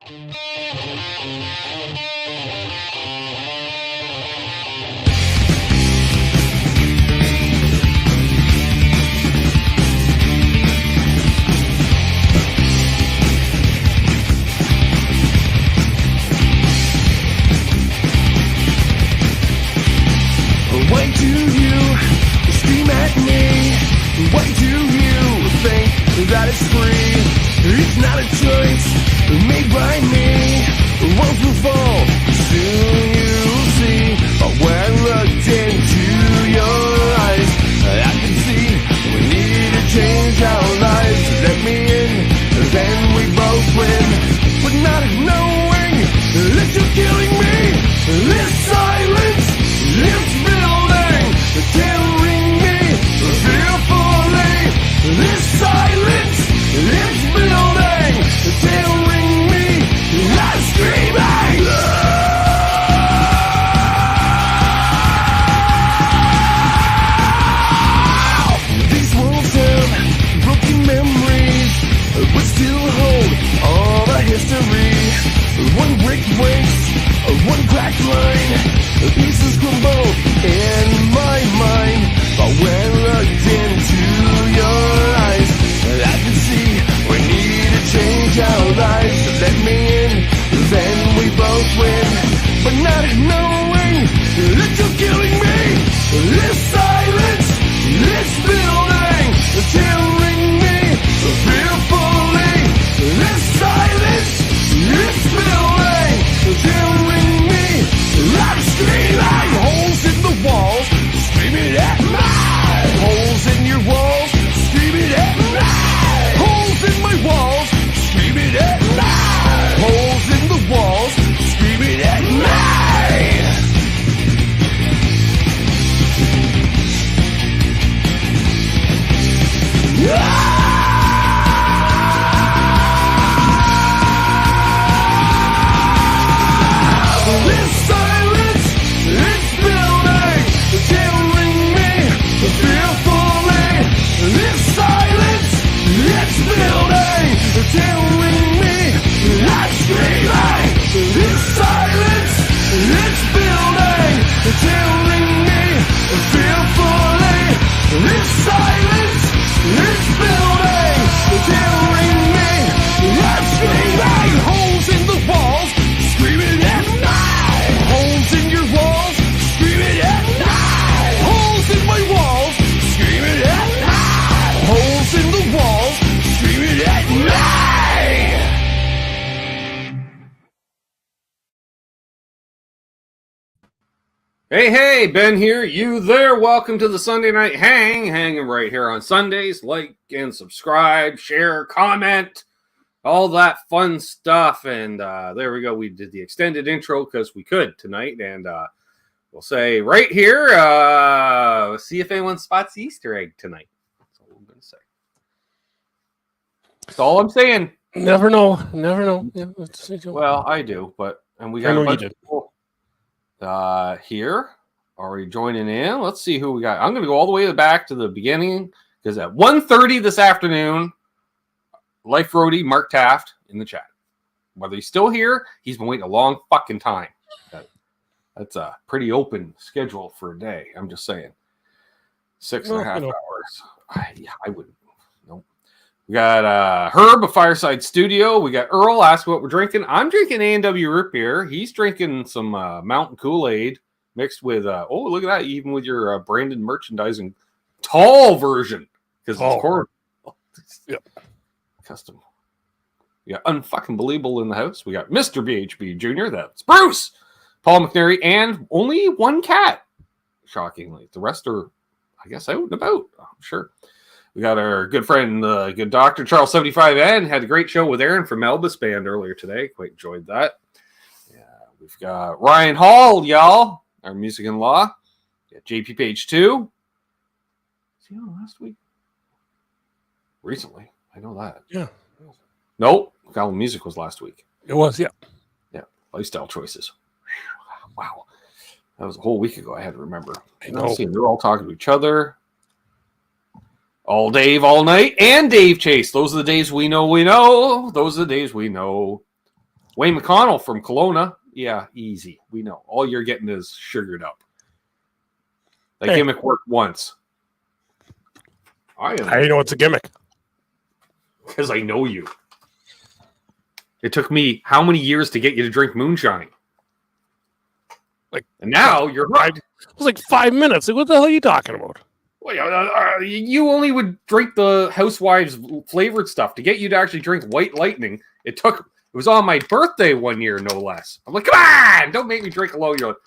Why do you scream at me? Why do you think that it's free? It's not a choice made by me. Once we fall, soon you'll see. But when I looked into your eyes, I can see we need to change our lives. Let me in, then we both win. But not knowing that you're killing me. This silence, this building, tearing me fearfully. This silence, this building, tearing me. I'm screaming. These walls have broken memories, but still hold all the history. One brick breaks, one cracked line, pieces crumble in my mind. But when I looked into your eyes, I could see we need to change our lives. Let me in, then we both win. But not knowing that you're killing me. This silence, this building, tearing me fearfully. This silence, this building, tearing me. I'm screaming. Holes in the walls, screaming at me. Holes in your walls, screaming at me. Holes in my walls, screaming at me. Holes in the walls, screaming at me. This silence, this building, tearing me fearfully. This silence, this building, tearing me. I'm screaming. This silence, this building, tearing me fearfully. This silence, this building, tearing me. I'm screaming. Holes in the walls, screaming at me. Holes in your walls, screaming at me. Holes in my walls, screaming at me. Holes in the walls, screaming at me. Hey, Ben here, you there. Welcome to the Sunday Night Hanging right here on Sundays. Like and subscribe, share, comment, all that fun stuff. And there we go. We did the extended intro because we could tonight. And we'll say right here, see if anyone spots the Easter egg tonight. That's all I'm going to say. That's all I'm saying. Never know. Yeah, well, I do, and we got a bunch of people here already joining in. Let's see who we got. I'm going to go all the way back to the beginning because at 1:30 this afternoon, Life Roadie Mark Taft in the chat. Whether he's still here, he's been waiting a long fucking time. That's a pretty open schedule for a day. I'm just saying. 6.5 hours. I wouldn't. Nope. We got Herb, a Fireside Studio. We got Earl, ask what we're drinking. I'm drinking A&W root beer. He's drinking some Mountain Kool-Aid mixed with, oh, look at that, even with your branded merchandising tall version. Because it's corn. Yep. Custom. We got Unfucking Believable in the house. We got Mr. BHB Jr. That's Bruce. Paul McNary, and only one cat. Shockingly. The rest are, I guess, out and about. I'm sure. We got our good friend, good Dr. Charles 75N. Had a great show with Aaron from Elvis Band earlier today. Quite enjoyed that. Yeah, we've got Ryan Hall, y'all. Our music in law. Got JP Page 2. Was he on last week? Recently. I know that. Yeah. Nope. Goblin Music was last week. It was, yeah. Yeah. Lifestyle choices. Wow. That was a whole week ago. I had to remember. I know. They're all talking to each other. All Dave, all night, and Dave Chase. Those are the days we know. Those are the days we know. Wayne McConnell from Kelowna. Yeah, easy. We know. All you're getting is sugared up. That gimmick worked once. How do you know it's a gimmick? Because I know you. It took me how many years to get you to drink moonshine? And now you're right. It was like 5 minutes. Like, what the hell are you talking about? Well, you only would drink the Housewives flavored stuff. To get you to actually drink White Lightning, it was on my birthday one year, no less. I'm like, come on, don't make me drink alone. You're like,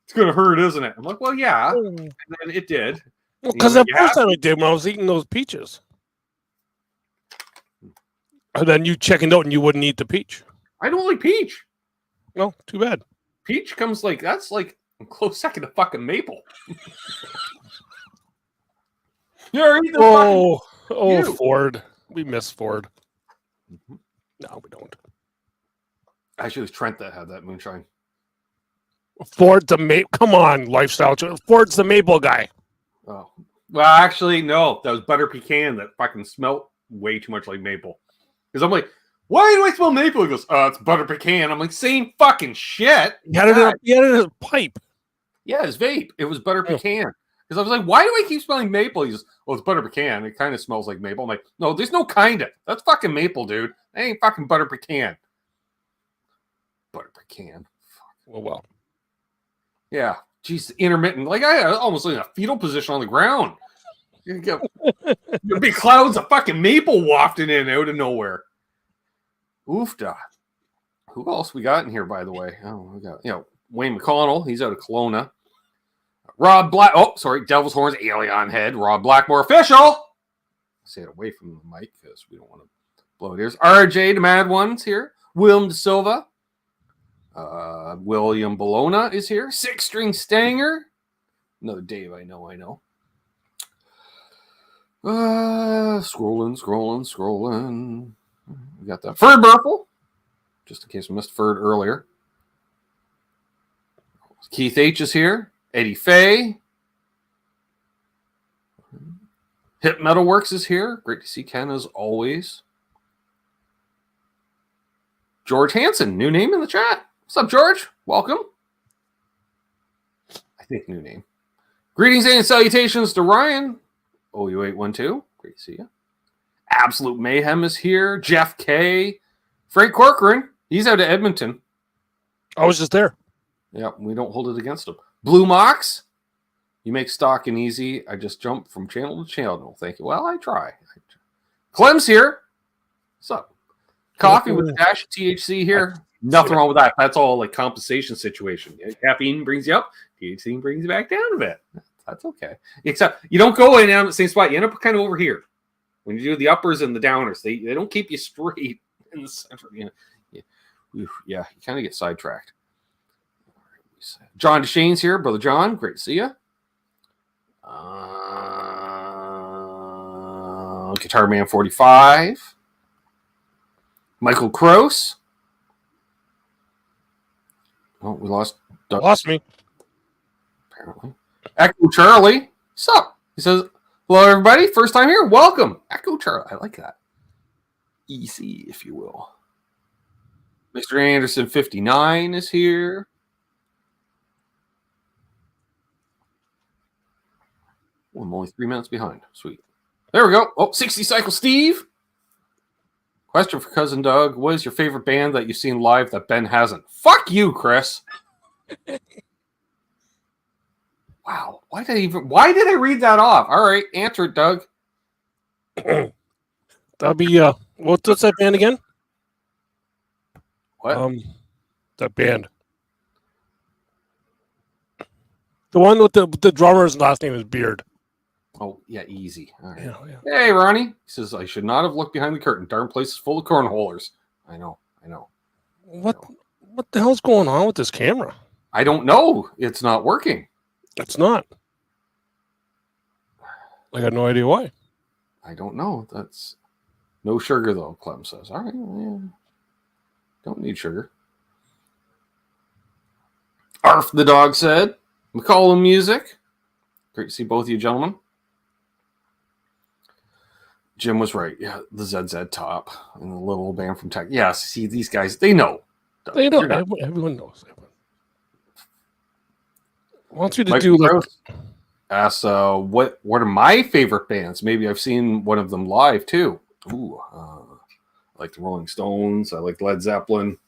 it's going to hurt, isn't it? I'm like, well, yeah. And then it did. Well, because the first time I did when I was eating those peaches. And then you checking out and you wouldn't eat the peach. I don't like peach. No, too bad. Peach comes that's like a close second to fucking maple. Oh, Ford. We miss Ford. Mm-hmm. No, we don't. Actually, it was Trent that had that moonshine. Ford's the maple. Come on, lifestyle. Ford's the maple guy. Oh, well, actually, no. That was butter pecan that fucking smelled way too much like maple. Because I'm like, why do I smell maple? He goes, it's butter pecan. I'm like, same fucking shit. He had it in his pipe. Yeah, his vape. It was butter pecan. Because I was like, why do I keep smelling maple? He goes, well, it's butter pecan. It kind of smells like maple. I'm like, no, there's no kind of. That's fucking maple, dude. That ain't fucking butter pecan. Butter pecan. Well. Yeah. Jeez, intermittent. Like, I almost in a fetal position on the ground. You get big clouds of fucking maple wafting in out of nowhere. Oofda. Who else we got in here, by the way? Oh, we got, Wayne McConnell. He's out of Kelowna. Rob Black. Oh, sorry. Devil's Horns, Alien Head. Rob Blackmore official. Say it away from the mic because we don't want to blow it ears. RJ, the Mad Ones here. William De Silva. William Bologna is here. Six String Stanger. Another Dave, I know. Scrolling. We got that. Ferd Burple. Just in case we missed Ferd earlier. Keith H is here. Eddie Fay. Hip Metalworks is here. Great to see Ken as always. George Hansen, new name in the chat. What's up, George? Welcome. I think new name. Greetings and salutations to Ryan. OU812. Great to see you. Absolute Mayhem is here. Jeff K. Frank Corcoran. He's out of Edmonton. I was just there. Yeah, we don't hold it against him. Blue Mox. You make stock and easy. I just jump from channel to channel. Thank you. Well, I try. Clem's here. What's up? Coffee with a dash of THC here. Nothing wrong with that. That's all like compensation situation. Caffeine brings you up. THC brings you back down a bit. That's okay. Except you don't go in and out at the same spot. You end up kind of over here. When you do the uppers and the downers, they don't keep you straight in the center. You kind of get sidetracked. John DeShane's here. Brother John, great to see you. Guitar Man 45. Michael Kroos. Oh, we lost Doug. Lost me. Apparently. Echo Charlie. What's up? He says, hello, everybody. First time here. Welcome. Echo Charlie. I like that. Easy, if you will. Mr. Anderson 59 is here. Oh, I'm only 3 minutes behind. Sweet. There we go. Oh, 60 Cycle Steve. Question for Cousin Doug. What is your favorite band that you've seen live that Ben hasn't? Fuck you, Chris. Wow. Why did I read that off? All right. Answer it, Doug. That'll be, what's that band again? What? That band. The one with the drummer's last name is Beard. Oh, yeah, easy. All right. Yeah. Hey, Ronnie. He says, I should not have looked behind the curtain. Darn place is full of cornholers. I know. What the hell's going on with this camera? I don't know. It's not working. It's not. I got no idea why. I don't know. That's no sugar, though, Clem says. All right. Yeah. Don't need sugar. Arf, the dog said. McCollum Music. Great to see both of you gentlemen. Jim was right. Yeah, the ZZ Top and the little band from Tech. Yeah, see, these guys, they know. They know. Everyone knows. Wants you to do like. Asks, what are my favorite bands? Maybe I've seen one of them live too. Ooh, I like the Rolling Stones. I like Led Zeppelin.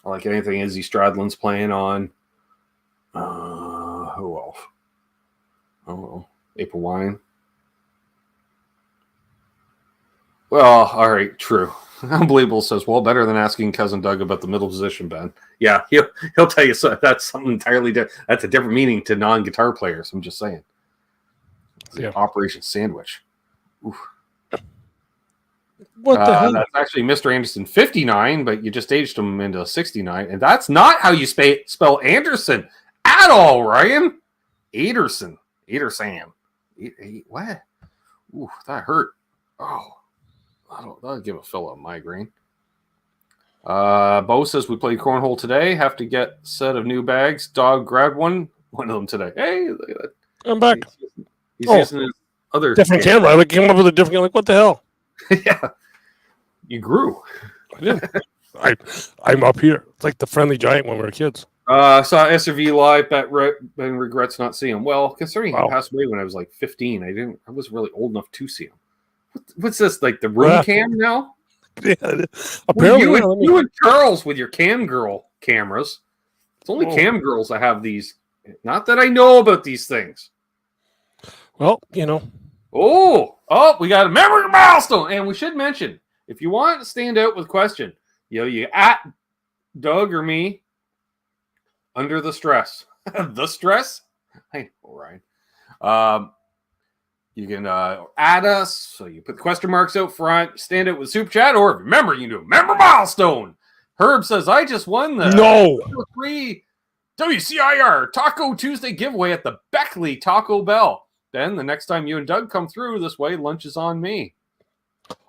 I like anything Izzy Stradlin's playing on. Who else? I don't know. April Wine. Well, all right, true. Unbelievable says, well, better than asking Cousin Doug about the middle position, Ben. Yeah, he'll tell you that's something entirely different. That's a different meaning to non-guitar players. I'm just saying. Yeah. Operation Sandwich. Oof. What the hell? That's actually Mr. Anderson 59, but you just aged him into 69. And that's not how you spell Anderson at all, Ryan. Aderson. What? Ooh, that hurt. Oh, that'll give a fellow a migraine. Bo says we played cornhole today. Have to get a set of new bags. Dog grabbed one of them today. Hey, look at that. I'm back. He's using his other different camera. I came up with a different. Like, what the hell? Yeah, you grew. I did. I'm up here. It's like the Friendly Giant when we were kids. Saw SRV live. Ben regrets not seeing him. Well, considering he passed away when I was like 15, I wasn't really old enough to see him. What's this? Like the room cam now? Yeah, apparently, you and Charles with your cam girl cameras. It's only cam girls that have these. Not that I know about these things. Well, you know. Oh, we got a memory milestone. And we should mention, if you want to stand out with a question, you at Doug or me under the stress. The stress? I know, Ryan. You can add us. So you put the question marks out front, stand out with Super Chat, or remember, you can do a member milestone. Herb says, I just won the 3 WCIR Taco Tuesday giveaway at the Beckley Taco Bell. Then the next time you and Doug come through this way, lunch is on me.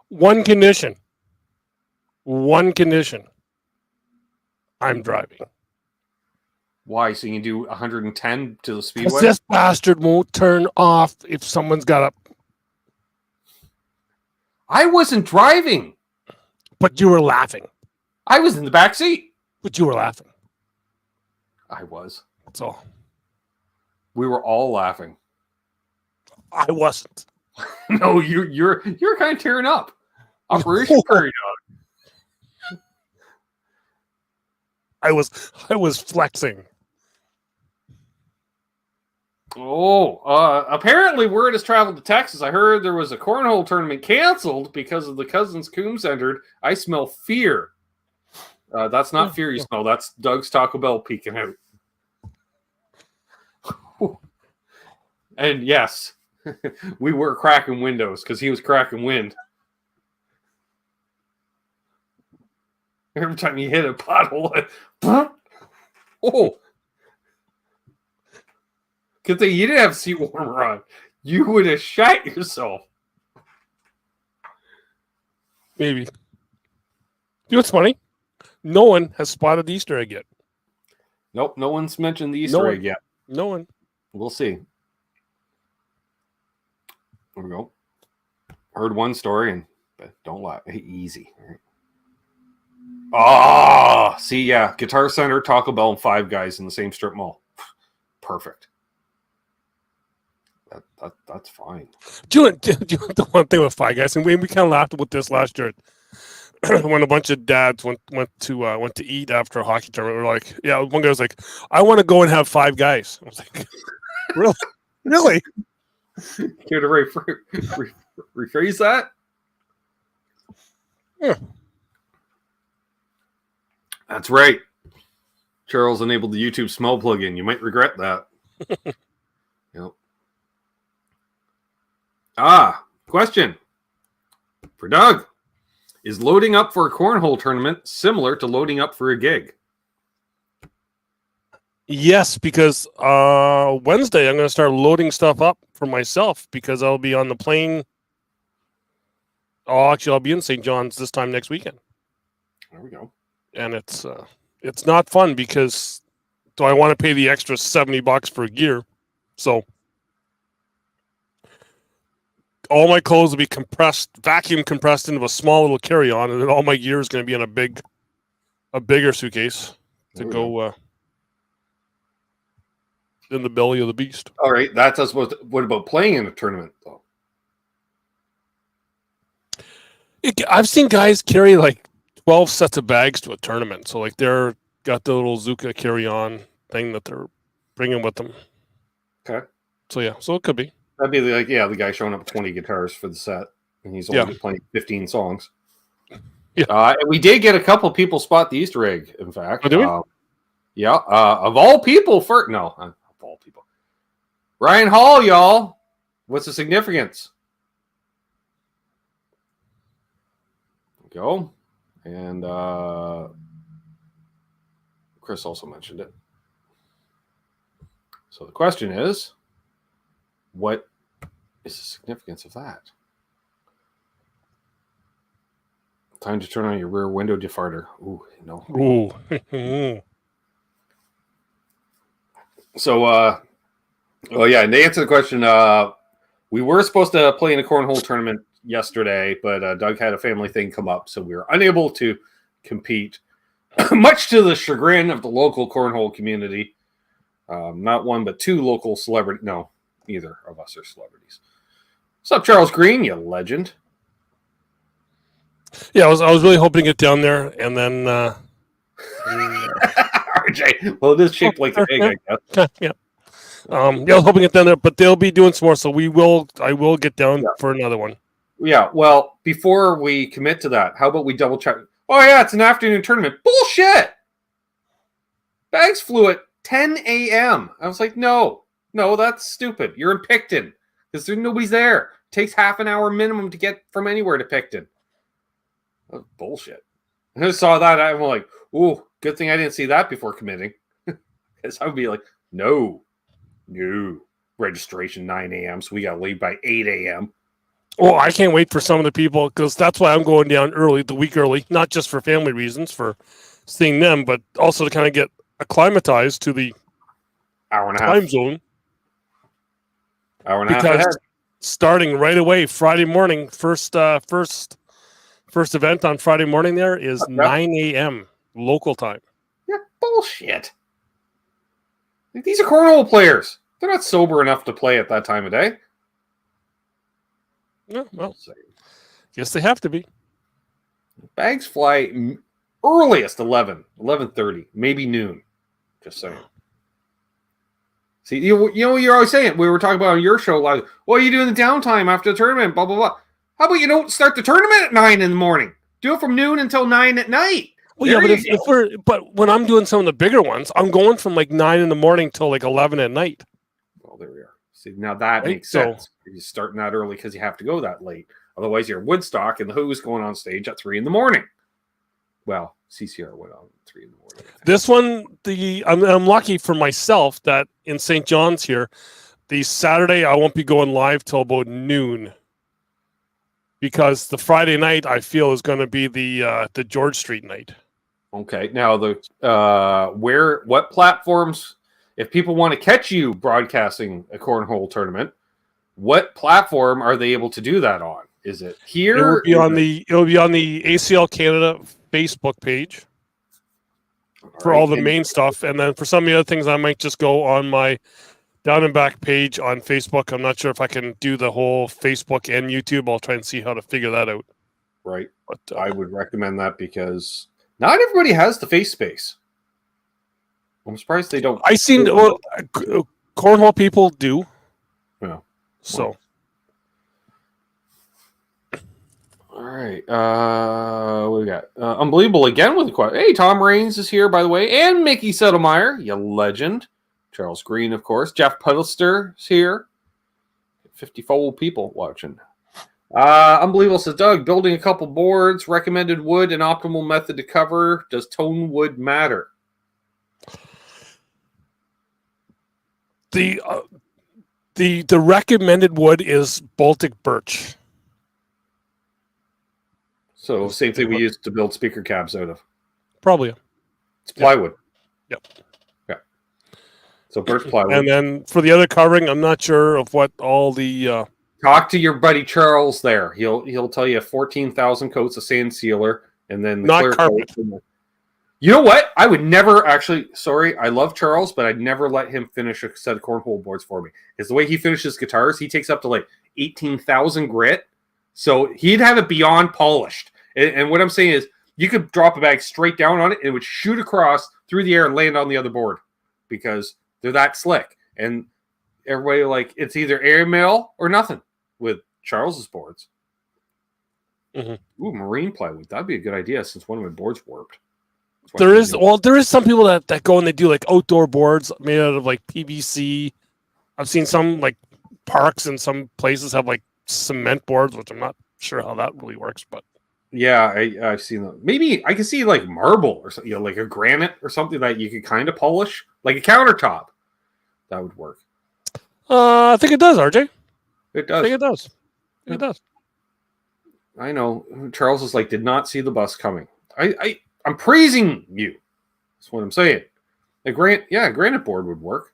One condition. I'm driving. Why? So you can do 110 to the speedway? This bastard won't turn off if someone's got up. I wasn't driving. But you were laughing. I was in the back seat. But you were laughing. I was. That's all. We were all laughing. I wasn't. No, you're kind of tearing up. Operation Prairie Dog. I was flexing. Apparently word has traveled to Texas. I heard there was a cornhole tournament canceled because of the Cousins Coombs entered. I smell fear. That's not fear you smell. That's Doug's Taco Bell peeking out. And yes, we were cracking windows because he was cracking wind. Every time you hit a pothole, good thing you didn't have seat warmer on. You would have shat yourself. Maybe. You know what's funny? No one has spotted the Easter egg yet. Nope, no one's mentioned the Easter egg yet. No one. We'll see. There we go. Heard one story and don't laugh. Easy. All right. See, yeah. Guitar Center, Taco Bell, and Five Guys in the same strip mall. Perfect. That's fine. Do you want the one thing with Five Guys? And we kind of laughed about this last year when a bunch of dads went to eat after a hockey tournament. We're like, yeah, one guy was like, I want to go and have Five Guys. I was like, really? Care to rephrase that? Yeah. That's right. Charles enabled the YouTube smell plugin. You might regret that. Yep. Question for Doug. Is loading up for a cornhole tournament similar to loading up for a gig? Yes, because Wednesday I'm going to start loading stuff up for myself because I'll be on the plane. Oh, actually, I'll be in St. John's this time next weekend. There we go. And it's not fun because do I want to pay the extra $70 for gear? So all my clothes will be vacuum compressed into a small little carry-on, and then all my gear is going to be in a big a bigger suitcase to go in the belly of the beast. All right, that's us. What about playing in a tournament though? I've seen guys carry like 12 sets of bags to a tournament. So like they're got the little Zuka carry-on thing that they're bringing with them. Okay. So yeah, so it could be. That'd be like, the guy showing up with 20 guitars for the set, and he's only playing 15 songs. Yeah. We did get a couple people spot the Easter egg, in fact. Oh, did we? Of all people, of all people. Ryan Hall, y'all. What's the significance? Go. And Chris also mentioned it. So the question is, what is the significance of that? Time to turn on your rear window defarter. Ooh, no. Ooh. So, and to answer the question, we were supposed to play in a cornhole tournament yesterday, but Doug had a family thing come up, so we were unable to compete, much to the chagrin of the local cornhole community. Not one, but two local celebrities. No, neither of us are celebrities. What's up, Charles Green, you legend? Yeah, I was really hoping to get down there, and then RJ. Well, it is shaped like an egg, I guess. Yeah. I was hoping to get down there, but they'll be doing some more, so I will get down for another one. Yeah, well, before we commit to that, how about we double check? Oh yeah, it's an afternoon tournament. Bullshit! Bags flew at 10 a.m. I was like, no, that's stupid. You're in Picton because nobody's there. It takes half an hour minimum to get from anywhere to Picton. That was bullshit. And I saw that. I'm like, ooh, good thing I didn't see that before committing. Because I would be like, no. Registration 9 a.m. So we got to leave by 8 a.m. Well, I can't wait for some of the people because that's why I'm going down the week early, not just for family reasons, for seeing them, but also to kind of get acclimatized to the hour and a time half zone. Hour and a half ahead. Starting right away, Friday morning, first event on Friday morning there is 9 a.m. local time. Yeah, bullshit. These are cornhole players. They're not sober enough to play at that time of day. Yeah, well, guess they have to be. Bags fly earliest 11:30, maybe noon. Just saying. See, you know, you're always saying, we were talking about on your show, like, what are you doing in the downtime after the tournament, blah, blah, blah. How about you don't start the tournament at 9 in the morning? Do it from noon until 9 at night. Well, yeah, but when I'm doing some of the bigger ones, I'm going from like 9 in the morning till like 11 at night. Well, there we are. See, now that makes sense. You're starting that early because you have to go that late. Otherwise, you're Woodstock and the Who's going on stage at 3 in the morning. Well, CCR went on 3 in the morning. This one, I'm lucky for myself that in St. John's here, the Saturday I won't be going live till about noon. Because the Friday night I feel is going to be the George Street night. Okay, now what platforms? If people want to catch you broadcasting a cornhole tournament, what platform are they able to do that on? Is it here? It will be on the ACL Canada Facebook page for all the main stuff, and then for some of the other things, I might just go on my Down and Back page on Facebook. I'm not sure if I can do the whole Facebook and YouTube. I'll try and see how to figure that out. Right, but I would recommend that because not everybody has the face space. I'm surprised they don't. Cornhole people do. Yeah. So. All right. What do we got? Unbelievable again with the question. Hey, Tom Raines is here, by the way, and Mickey Settlemeyer, you legend. Charles Green, of course. Jeff Puddlester is here. 54 people watching. Unbelievable says, Doug, building a couple boards, recommended wood, and optimal method to cover. Does tone wood matter? The recommended wood is Baltic birch. So same thing we used to build speaker cabs out of. Probably. It's plywood. Yep. Yeah. So birch plywood. And then for the other covering, I'm not sure of what all the. Talk to your buddy Charles there. He'll tell you 14,000 coats of sand sealer and then the not clear carpet. coat. You know what? I would never actually. Sorry, I love Charles, but I'd never let him finish a set of cornhole boards for me. Because the way he finishes guitars, he takes up to like 18,000 grit, so he'd have it beyond polished. And what I'm saying is, you could drop a bag straight down on it, and it would shoot across through the air and land on the other board because they're that slick. And everybody like it's either airmail or nothing with Charles's boards. Mm-hmm. Ooh, marine plywood. That'd be a good idea since one of my boards warped. There is some people that go and they do like outdoor boards made out of like PVC. I've seen some like parks and some places have like cement boards, which I'm not sure how that really works, but yeah, I've seen them. Maybe I can see like marble or something, like a granite or something that you could kind of polish, like a countertop. That would work. I think it does, RJ. It does. I think it does. Yeah. It does. I know. Charles is like, did not see the bus coming. I'm praising you. That's what I'm saying. A granite board would work.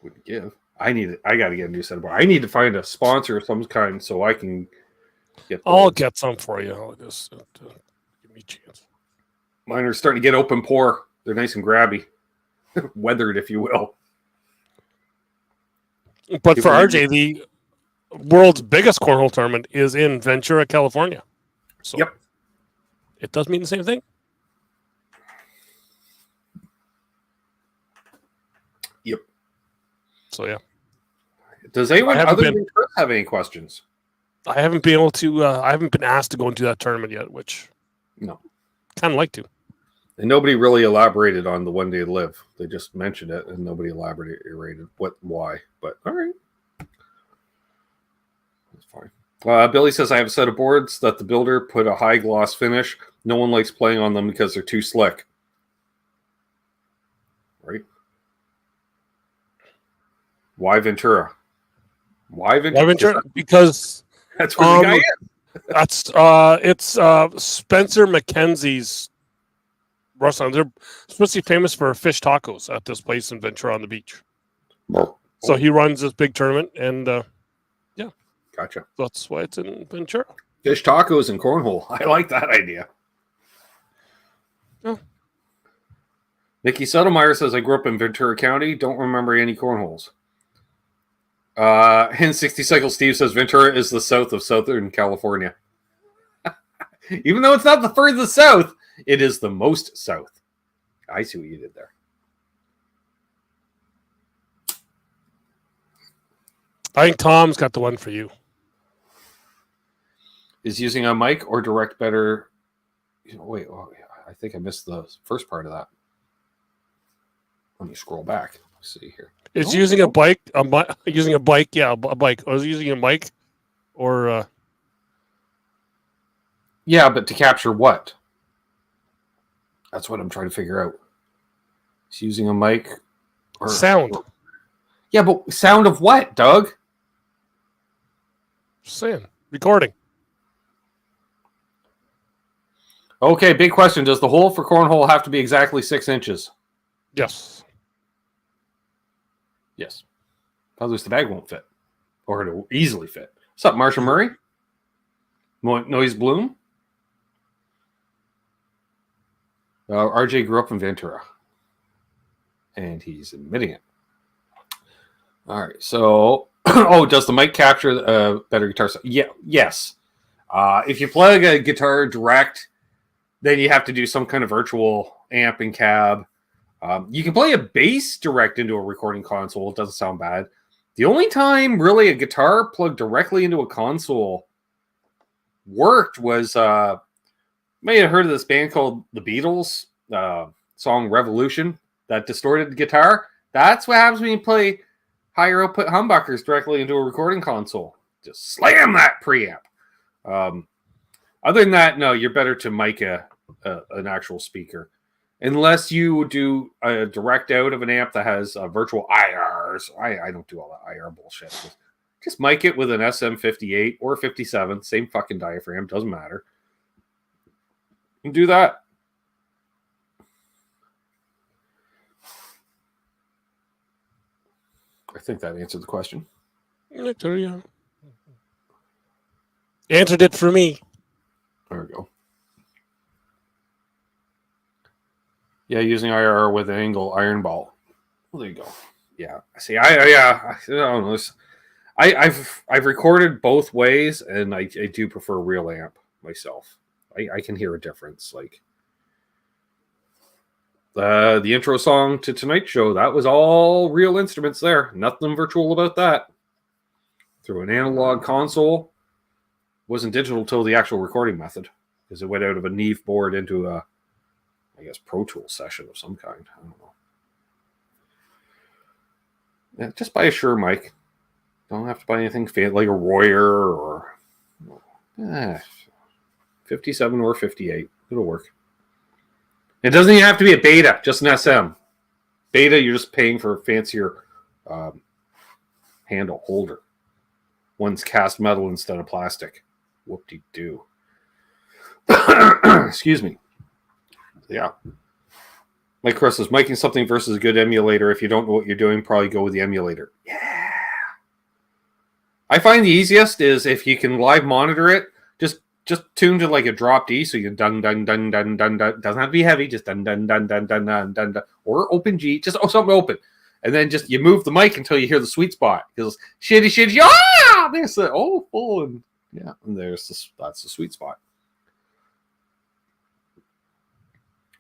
Would give. I got to get a new set of board. I need to find a sponsor of some kind so I can get. I'll get some for you. I'll just give me a chance. Mine are starting to get open pore. They're nice and grabby, weathered, if you will. But for RJ, the world's biggest cornhole tournament is in Ventura, California. So yep. It does mean the same thing? Yep. So, yeah. Does anyone other than Chris have any questions? I haven't been able to, I haven't been asked to go into that tournament yet, which no, kind of like to. And nobody really elaborated on the one day live. They just mentioned it and nobody elaborated why. But all right. That's fine. Billy says, I have a set of boards that the builder put a high gloss finish. No one likes playing on them because they're too slick. Right? Why Ventura? Why Ventura? Because that's where the guy is. It's Spencer McKenzie's restaurant. They're supposed to be famous for fish tacos at this place in Ventura on the beach. So he runs this big tournament, and yeah, gotcha. That's why it's in Ventura. Fish tacos and cornhole. I like that idea. Yeah. Nikki Sotomayor says, I grew up in Ventura County. Don't remember any cornholes. And 60 Cycle Steve says, Ventura is the south of Southern California. Even though it's not the furthest south, it is the most south. I see what you did there. I think Tom's got the one for you. Is using a mic or direct better? Wait, I think I missed the first part of that. Let me scroll back. Let's see here. Is using a bike, using a bike, yeah, a bike. I was using a mic or... Yeah, but to capture what? That's what I'm trying to figure out. Is using a mic or... Sound. Yeah, but sound of what, Doug? Just saying. Recording. Okay, big question. Does the hole for cornhole have to be exactly 6 inches? Yes. Yes. Otherwise, the bag won't fit. Or it'll easily fit. What's up, Marsha Murray? Noise Bloom? RJ grew up in Ventura. And he's admitting it. All right, so... does the mic capture better guitar sound? Yeah, yes. If you plug a guitar direct, then you have to do some kind of virtual amp and cab. You can play a bass direct into a recording console. It doesn't sound bad. The only time really a guitar plugged directly into a console worked was you may have heard of this band called The Beatles, song Revolution, that distorted guitar. That's what happens when you play higher output humbuckers directly into a recording console. Just slam that preamp. Other than that, no, you're better to mic an actual speaker. Unless you do a direct out of an amp that has virtual IRs. I don't do all that IR bullshit. Just mic it with an SM58 or 57. Same fucking diaphragm. Doesn't matter. And do that. I think that answered the question. Yeah. Answered it for me. There we go. Yeah, using IR with an angle iron ball. Well, there you go. Yeah. See, I don't know. I've recorded both ways, and I do prefer real amp myself. I can hear a difference. Like the intro song to tonight's show, that was all real instruments there. Nothing virtual about that. Through an analog console. Wasn't digital till the actual recording method, because it went out of a Neve board into a, I guess, Pro Tools session of some kind. I don't know. Yeah, just buy a Shure mic. Don't have to buy anything fancy like a Royer or 57 or 58. It'll work. It doesn't even have to be a Beta, just an SM. Beta, you're just paying for a fancier handle holder. One's cast metal instead of plastic. Whoop-de-doo. Excuse me. Yeah. Mike Chris says, miking something versus a good emulator. If you don't know what you're doing, probably go with the emulator. Yeah. I find the easiest is if you can live monitor it, just tune to like a drop D, so you dun dun dun dun dun dun. Doesn't have to be heavy, just dun dun dun dun dun dun dun dun, or open G, just something open, and then just you move the mic until you hear the sweet spot. Because shitty, ah, there's the full, and yeah, and that's the sweet spot.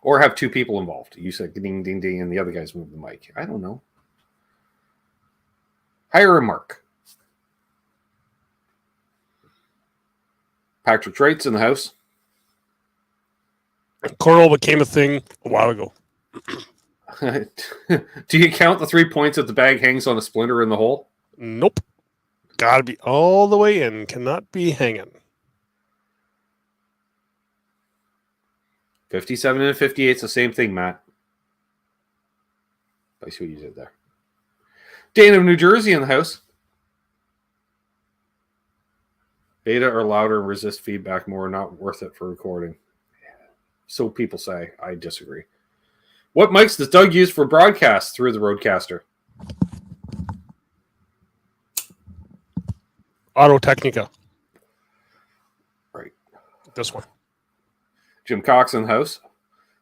Or have two people involved. You said ding ding ding, and the other guys move the mic. I don't know. Hire a mark. Patrick Traits in the house. Cornhole became a thing a while ago. Do you count the 3 points if the bag hangs on a splinter in the hole? Nope. Gotta be all the way in. Cannot be hanging. 57 and 58 is the same thing, Matt. I see what you did there. Dana of New Jersey in the house. Beta or louder and resist feedback more, not worth it for recording. So people say. I disagree. What mics does Doug use for broadcasts through the Rodecaster? Audio Technica. Right. This one. Jim Cox in the house.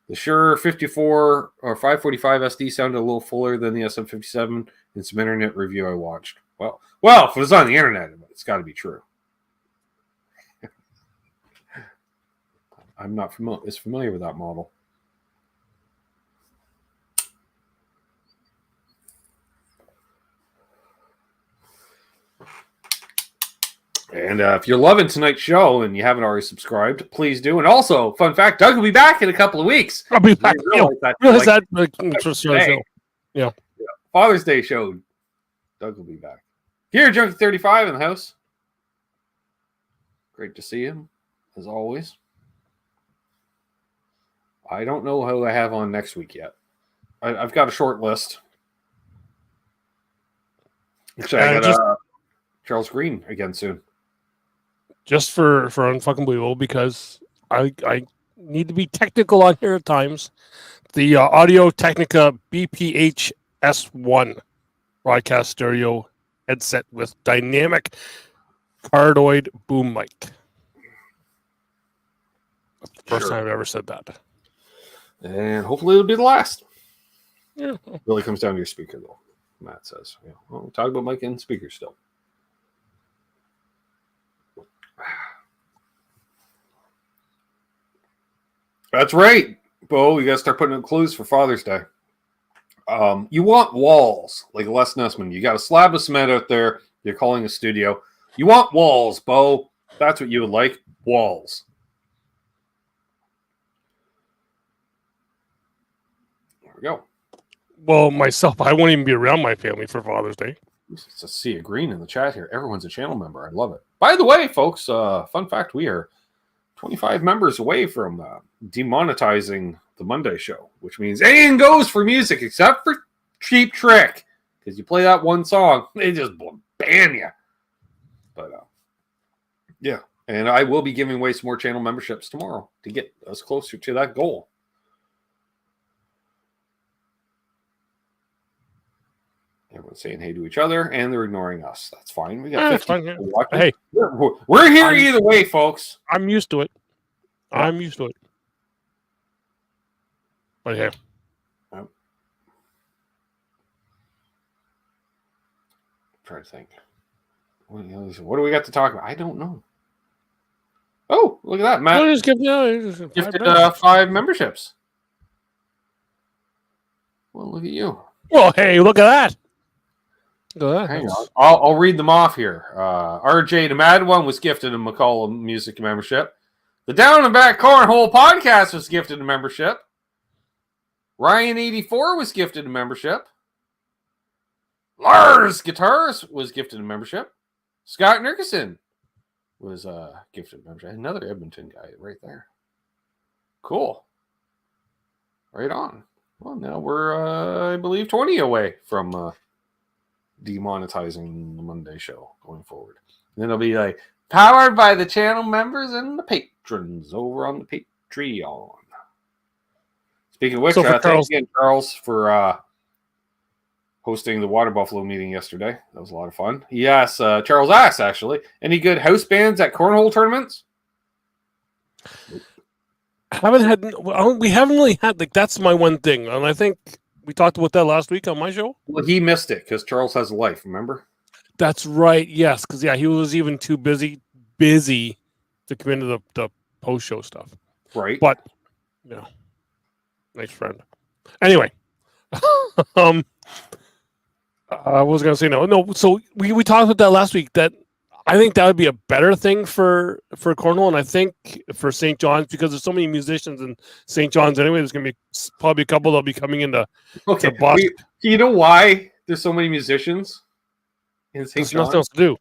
The Shure 54 or 545 SD sounded a little fuller than the SM57 in some internet review I watched. Well, if it was on the internet, it's got to be true. I'm not familiar with that model. And if you're loving tonight's show and you haven't already subscribed, please do. And also, fun fact, Doug will be back in a couple of weeks. I'll be back. Yeah. Father's Day show. Doug will be back. Here, Junkie 35 in the house. Great to see him, as always. I don't know who I have on next week yet. I've got a short list. Actually, I got Charles Green again soon. Just for unfucking believable, because I need to be technical on here at times. The Audio Technica BPH S1 broadcast stereo headset with dynamic cardioid boom mic. That's the first time I've ever said that. And hopefully it'll be the last. Yeah. Really comes down to your speaker, though, Matt says. Yeah. Well, we'll talk about mic and speaker still. That's right, Bo. You got to start putting in clues for Father's Day. You want walls, like Les Nessman. You got a slab of cement out there. You're calling a studio. You want walls, Bo. That's what you would like. Walls. There we go. Well, myself, I won't even be around my family for Father's Day. It's a sea of green in the chat here. Everyone's a channel member. I love it. By the way, folks, fun fact, we are 25 members away from demonetizing the Monday show, which means anything goes for music except for Cheap Trick. Because you play that one song, they just ban you. But, yeah. And I will be giving away some more channel memberships tomorrow to get us closer to that goal. Everyone's saying hey to each other, and they're ignoring us. That's fine. We got 50 people watching. Hey, we're here either way, folks. I'm used to it. I'm used to it. But yeah, trying to think. What do we got to talk about? I don't know. Oh, look at that, Matt! Gifted 5 memberships. Well, look at you. Well, hey, look at that. Hang on. I'll read them off here. RJ the Mad One was gifted a McCollum Music membership. The Down and Back Cornhole Podcast was gifted a membership. Ryan84 was gifted a membership. Lars Guitars was gifted a membership. Scott Nickerson was gifted a membership. Another Edmonton guy right there. Cool. Right on. Well, now we're, I believe, 20 away from demonetizing the Monday show going forward. And then it'll be like, powered by the channel members and the patrons over on the Patreon. Speaking of which, thanks again, Charles, for hosting the Water Buffalo meeting yesterday. That was a lot of fun. Yes, Charles asked, actually, any good house bands at cornhole tournaments? We haven't really had, like, that's my one thing. And I think we talked about that last week on my show. Well, he missed it because Charles has a life, remember? That's right, yes. Because, he was even too busy to come into the post-show stuff. Right. But, nice friend. Anyway. I was going to say no. So we talked about that last week, that I think that would be a better thing for Cornhole, and I think for St. John's, because there's so many musicians in St. John's anyway, there's going to be probably a couple that'll be coming into Boston. You know why there's so many musicians in St. John's? There's nothing else to do.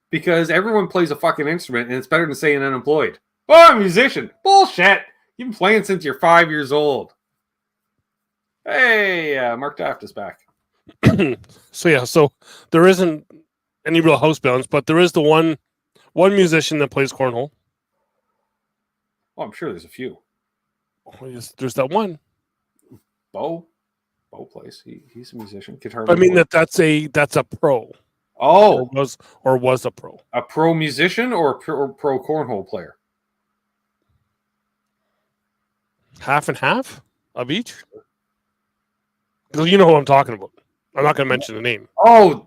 Because everyone plays a fucking instrument, and it's better than saying unemployed. Oh, I'm a musician. Bullshit. You've been playing since you're 5 years old. Hey, Mark Daft is back. So there isn't any real house bands, but there is the one musician that plays cornhole. Oh, I'm sure there's a few. There's that one. Bo plays. He's a musician. Guitar. I mean that's a pro. Oh, or was a pro. A pro musician or a pro cornhole player? Half and half of each. Because you know who I'm talking about. I'm not going to mention the name. Oh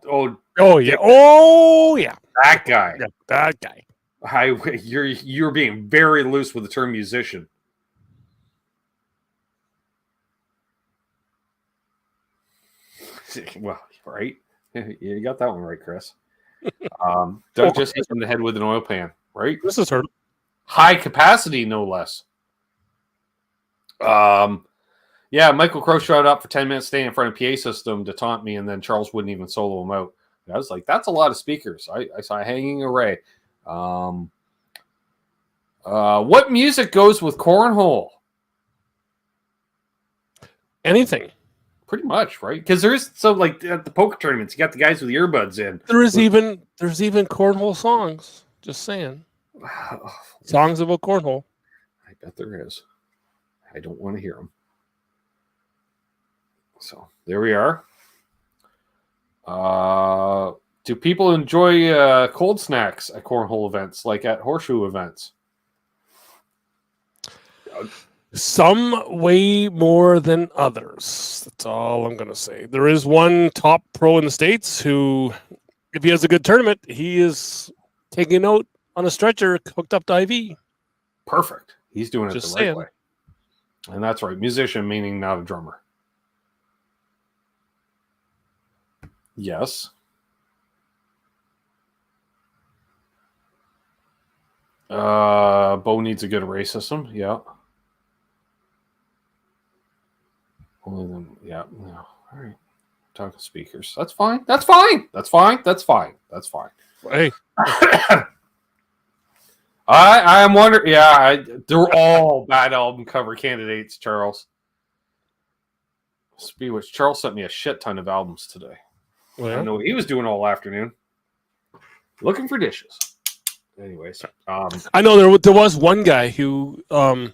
yeah. That guy. Yeah, that guy. You're being very loose with the term musician. Well, right. You got that one right, Chris. Don't just hit him in the head with an oil pan, right? This is her. High capacity, no less. Yeah, Michael Crow showed up for 10 minutes staying in front of PA system to taunt me, and then Charles wouldn't even solo him out. I was like, that's a lot of speakers. I saw a hanging array. What music goes with cornhole? Anything. Pretty much, right? Because there's like at the poker tournaments, you got the guys with the earbuds in. There's even cornhole songs. Just saying. Songs about cornhole. I bet there is. I don't want to hear them. So there we are. Do people enjoy cold snacks at cornhole events, like at horseshoe events? Some way more than others. That's all I'm going to say. There is one top pro in the States who, if he has a good tournament, he is taking out on a stretcher hooked up to IV. Perfect. He's doing it the right way. And that's right. Musician, meaning not a drummer. Yes. Bo needs a good array system. Yeah. Only them. Yeah. All right. Talking speakers. That's fine. That's fine. That's fine. That's fine. That's fine. Hey. I am wondering. Yeah, they're all bad album cover candidates, Charles. Speaking of which, Charles sent me a shit ton of albums today. Well, I don't know what he was doing all afternoon. Looking for dishes. Anyways, I know there was one guy who I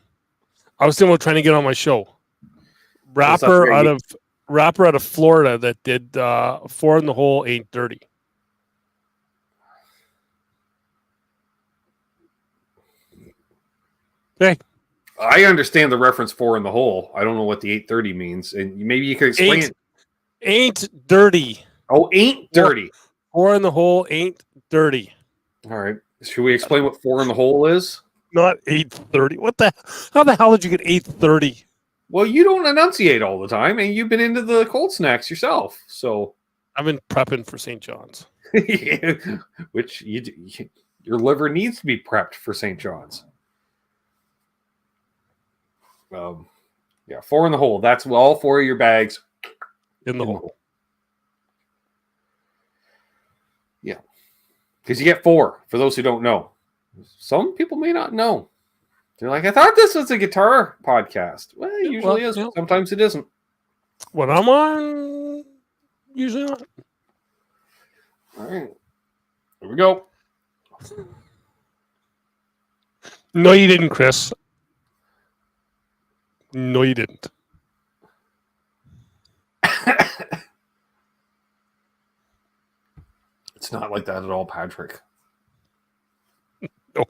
was thinking about trying to get on my show. Rapper out of Florida that did 4 in the hole, 830. Hey, I understand the reference 4 in the hole. I don't know what the 830 means, and maybe you could explain it. Ain't dirty. Oh, ain't dirty. 4 in the hole ain't dirty. All right. Should we explain what 4 in the hole is? Not 8:30. What the? How the hell did you get 8:30? Well, you don't enunciate all the time, and you've been into the cold snacks yourself. So I've been prepping for St. John's. Which your liver needs to be prepped for St. John's. 4 in the hole. That's all 4 of your bags In the hole. Yeah. Because you get 4, for those who don't know. Some people may not know. They're like, I thought this was a guitar podcast. Well, it usually is. Yeah. Sometimes it isn't. When I'm on, usually not. All right. Here we go. No, you didn't, Chris. No, you didn't. It's not like that at all, Patrick. No.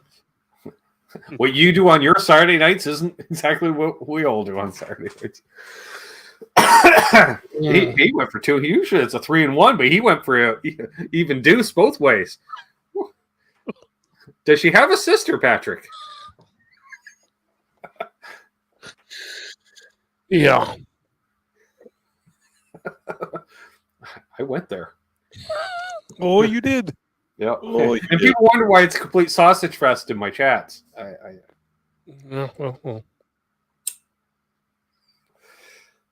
What you do on your Saturday nights isn't exactly what we all do on Saturday nights. He went for 2. Usually it's a 3 and 1, but he went for even deuce both ways. Does she have a sister, Patrick? Yeah. I went there. Oh, you did. Yeah. Oh, and people wonder why it's a complete sausage fest in my chats. Well.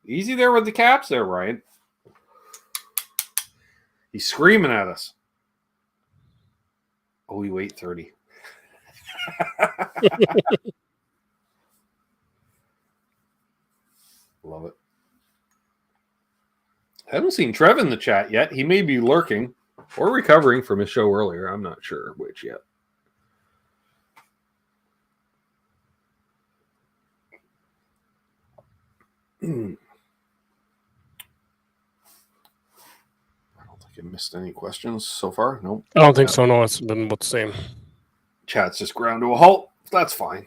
Easy there with the caps there, Ryan. He's screaming at us. Oh, you 8:30. Love it. I haven't seen Trev in the chat yet. He may be lurking or recovering from his show earlier. I'm not sure which yet. I don't think I missed any questions so far. Nope. I don't think so. No, it's been about the same. Chat's just ground to a halt. That's fine.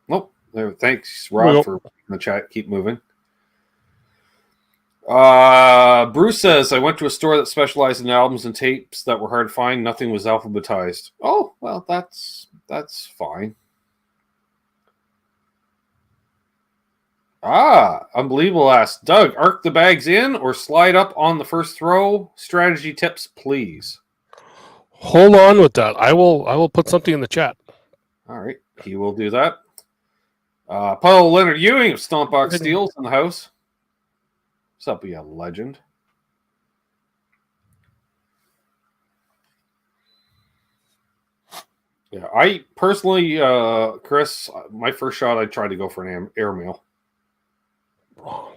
Nope. There, thanks, Rob, for the chat. Keep moving. Bruce says, I went to a store that specialized in albums and tapes that were hard to find. Nothing was alphabetized. Oh, well, that's fine. Unbelievable asks, Doug, arc the bags in or slide up on the first throw? Strategy tips, please. Hold on with that. I will put something in the chat. All right. He will do that. Paul Leonard Ewing of Stompbox Steels in the house. What's up, you legend? Yeah, I personally, Chris, my first shot, I tried to go for an airmail. Wrong.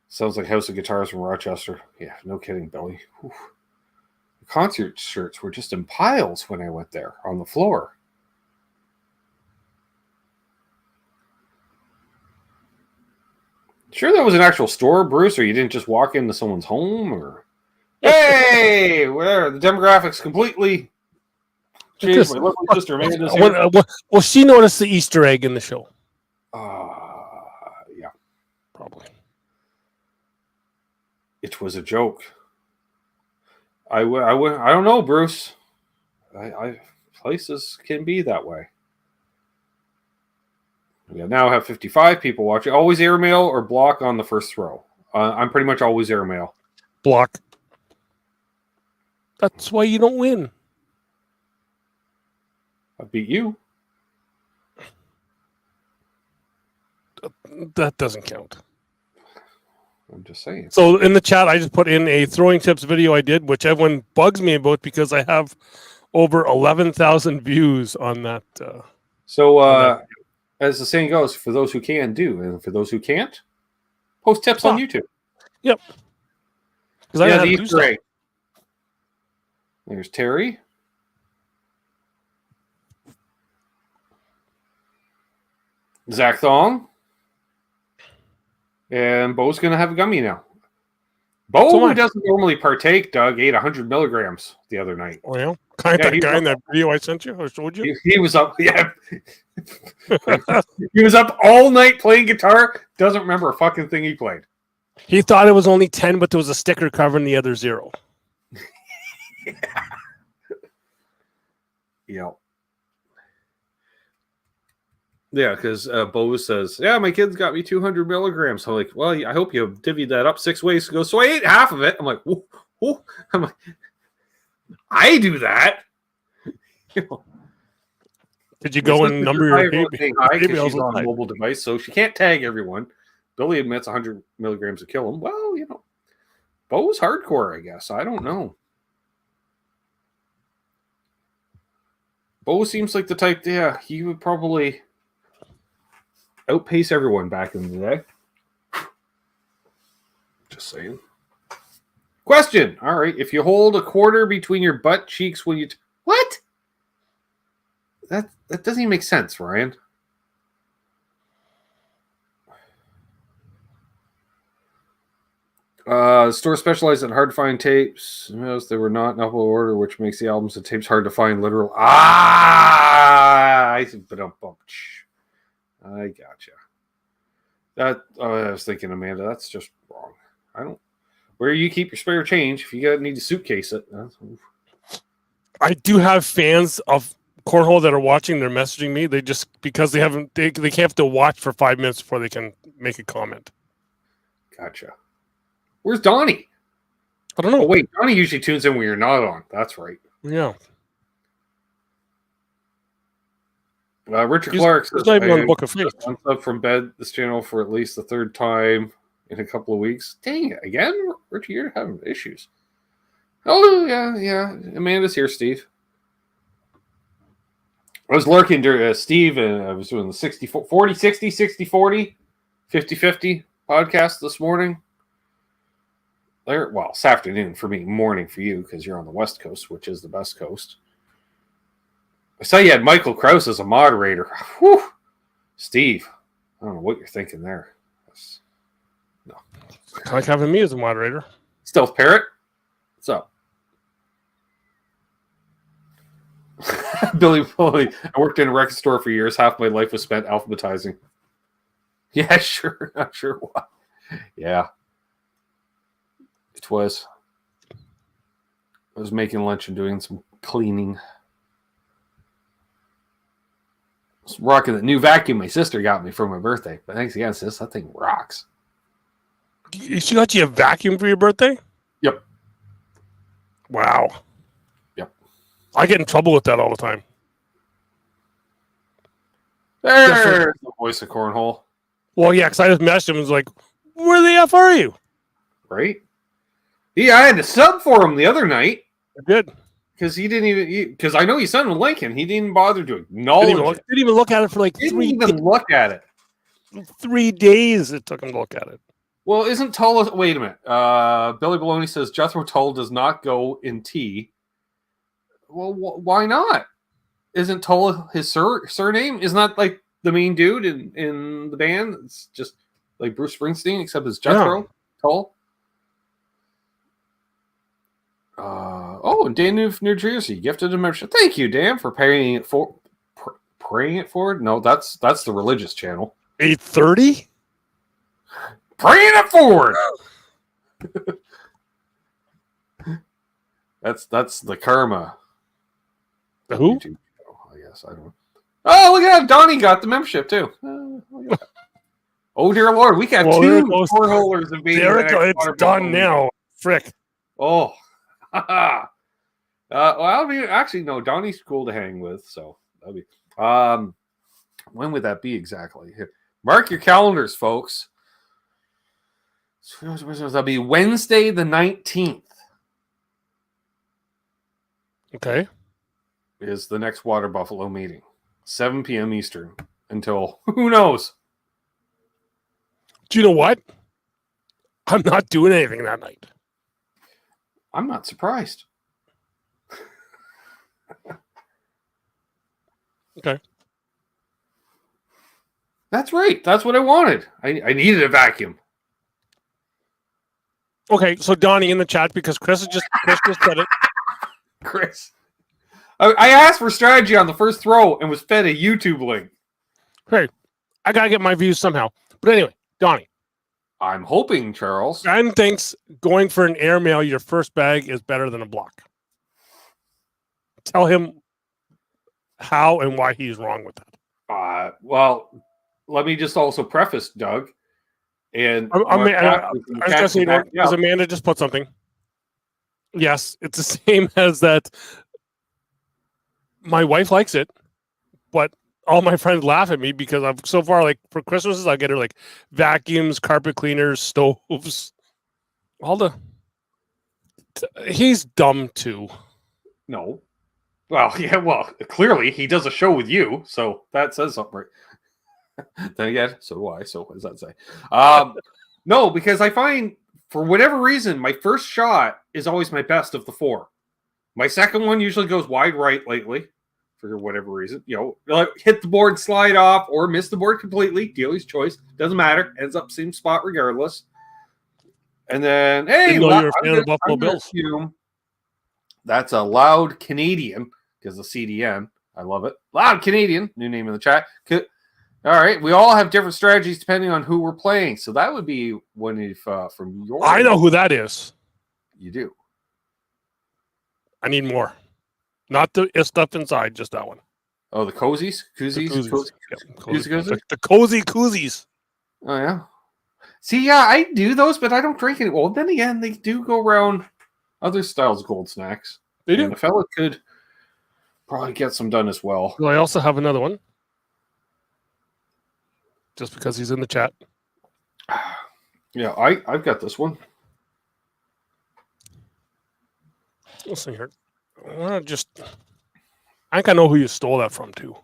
Sounds like House of Guitars from Rochester. Yeah, no kidding, Billy. Whew. The concert shirts were just in piles when I went there on the floor. Sure that was an actual store, Bruce, or you didn't just walk into someone's home? Or hey, where the demographics completely changed. My lovely sister Amanda's here. Well, she noticed the Easter egg in the show. Yeah. Probably. It was a joke. I don't know, Bruce. Places can be that way. We now have 55 people watching. Always airmail or block on the first throw. I'm pretty much always airmail. Block. That's why you don't win. I beat you. That doesn't count. I'm just saying. So in the chat, I just put in a throwing tips video I did, which everyone bugs me about because I have over 11,000 views on that. As the saying goes, for those who can, do. And for those who can't, post tips on YouTube. Yep. Yeah, the Easter egg. There's Terry. Zach Thong. And Bo's going to have a gummy now. Bo, who doesn't normally partake, Doug, ate 100 milligrams the other night. Oh, yeah? That guy in that video I sent you or showed you? He was up, yeah. He was up all night playing guitar. Doesn't remember a fucking thing he played. He thought it was only 10, but there was a sticker covering the other 0. Yeah. Yeah, because Bo says, yeah, my kid's got me 200 milligrams. So I'm like, well, I hope you divvied that up 6 ways. He goes, so I ate half of it. I'm like, whoa, whoa. I'm like, I do that. You know, did you go and number your baby? She's on a mobile device, so she can't tag everyone. Billy admits 100 milligrams will kill him. Well, you know, Bo's hardcore, I guess. I don't know. Bo seems like the type, yeah, he would probably outpace everyone back in the day. Just saying. Question. All right. If you hold a quarter between your butt cheeks when you... What? That doesn't even make sense, Ryan. The store specialized in hard-to-find tapes. They were not in upload order, which makes the albums and tapes hard to find. Literal. I gotcha. That I was thinking, Amanda. That's just wrong. I don't. Where you keep your spare change? If you need to suitcase it. I do have fans of Cornhole that are watching. They're messaging me. They just because they haven't. They have to watch for 5 minutes before they can make a comment. Gotcha. Where's Donnie? I don't know. Oh, wait, Donnie usually tunes in when you're not on. That's right. Yeah. Richard Clark says, not even on the Book of Faith. I'm up from bed this channel for at least the 3rd time in a couple of weeks. Dang it. Again? Richard, you're having issues. Oh, yeah. Amanda's here, Steve. I was lurking during Steve, and I was doing the 40, 60, 60, 40, 50, 50 podcast this morning. Well, it's afternoon for me, morning for you, because you're on the West Coast, which is the best coast. I saw you had Michael Krause as a moderator. Whew. Steve, I don't know what you're thinking there. No. I like having me as a moderator. Stealth Parrot, what's up? Billy, I worked in a record store for years. Half my life was spent alphabetizing. Yeah, sure. Not sure why. Yeah. It was. I was making lunch and doing some cleaning. I was rocking the new vacuum my sister got me for my birthday. But thanks again, sis. That thing rocks. She got you a vacuum for your birthday? Yep. Wow. Yep. I get in trouble with that all the time. There's the voice of Cornhole. Well, yeah, because I just messaged him and was like, where the F are you? Right? Yeah, I had to sub for him the other night. Good. Because he didn't even... Because I know he sent him a link, and he didn't bother to acknowledge it. Didn't even look at it for like didn't even look at it. 3 days it took him to look at it. Well, isn't Tull... Wait a minute. Billy Baloney says Jethro Tull does not go in T. Well, why not? Isn't Tull his surname? Isn't that like the main dude in the band? It's just like Bruce Springsteen, except it's Jethro Tull. And Dan New Jersey gifted a membership. Thank you, Dan, for paying it for praying it forward. No, that's the religious channel. 8:30. Praying it forward. That's the karma. Who? I guess I don't know. Oh, look at that. Donnie got the membership too. Oh dear Lord, we got 2 cornholers invading. There it goes. It's done now. Frick. Oh. Well, I mean, actually, no. Donnie's cool to hang with, so that'll be. When would that be exactly? Mark your calendars, folks. That'll be Wednesday the 19th. Okay. Is the next Water Buffalo meeting. 7 p.m. Eastern until who knows? Do you know what? I'm not doing anything that night. I'm not surprised. Okay. That's right. That's what I wanted. I needed a vacuum. Okay, so Donnie in the chat because Chris just said it. Chris. I asked for strategy on the first throw and was fed a YouTube link. Hey, I gotta get my views somehow. But anyway, Donnie, I'm hoping, Charles. Ben thinks going for an airmail, your first bag, is better than a block. Tell him how and why he's wrong with that. Well, let me just also preface, Doug. And I was going to say, does Amanda just put something? Yes, it's the same as that. My wife likes it, but all my friends laugh at me because I've so far, like for Christmases, I get her like vacuums, carpet cleaners, stoves, all the. He's dumb too. No. Well, yeah, well, clearly he does a show with you, so that says something, right? Then again, so do I, so what does that say? No, because I find, for whatever reason, my first shot is always my best of the four. My second one usually goes wide right lately, for whatever reason. Like hit the board, slide off, or miss the board completely. Dealer's choice. Doesn't matter. Ends up same spot regardless. And then, hey, you're a fan of the Buffalo Bills. That's a Loud Canadian, because the CDN. I love it. Loud Canadian, new name in the chat. All right, we all have different strategies depending on who we're playing. So that would be one if from your. I know who that is. You do. I need more. Not the stuff inside, just that one. Oh, the cozies? Koozies? The cozy koozies. Oh, yeah. See, yeah, I do those, but I don't drink any. Well, then again, they do go around other styles of cold snacks. They do. And a fella could probably get some done as well. Well, I also have another one. Just because he's in the chat. Yeah, I've got this one. Listen here. I think I know who you stole that from, too.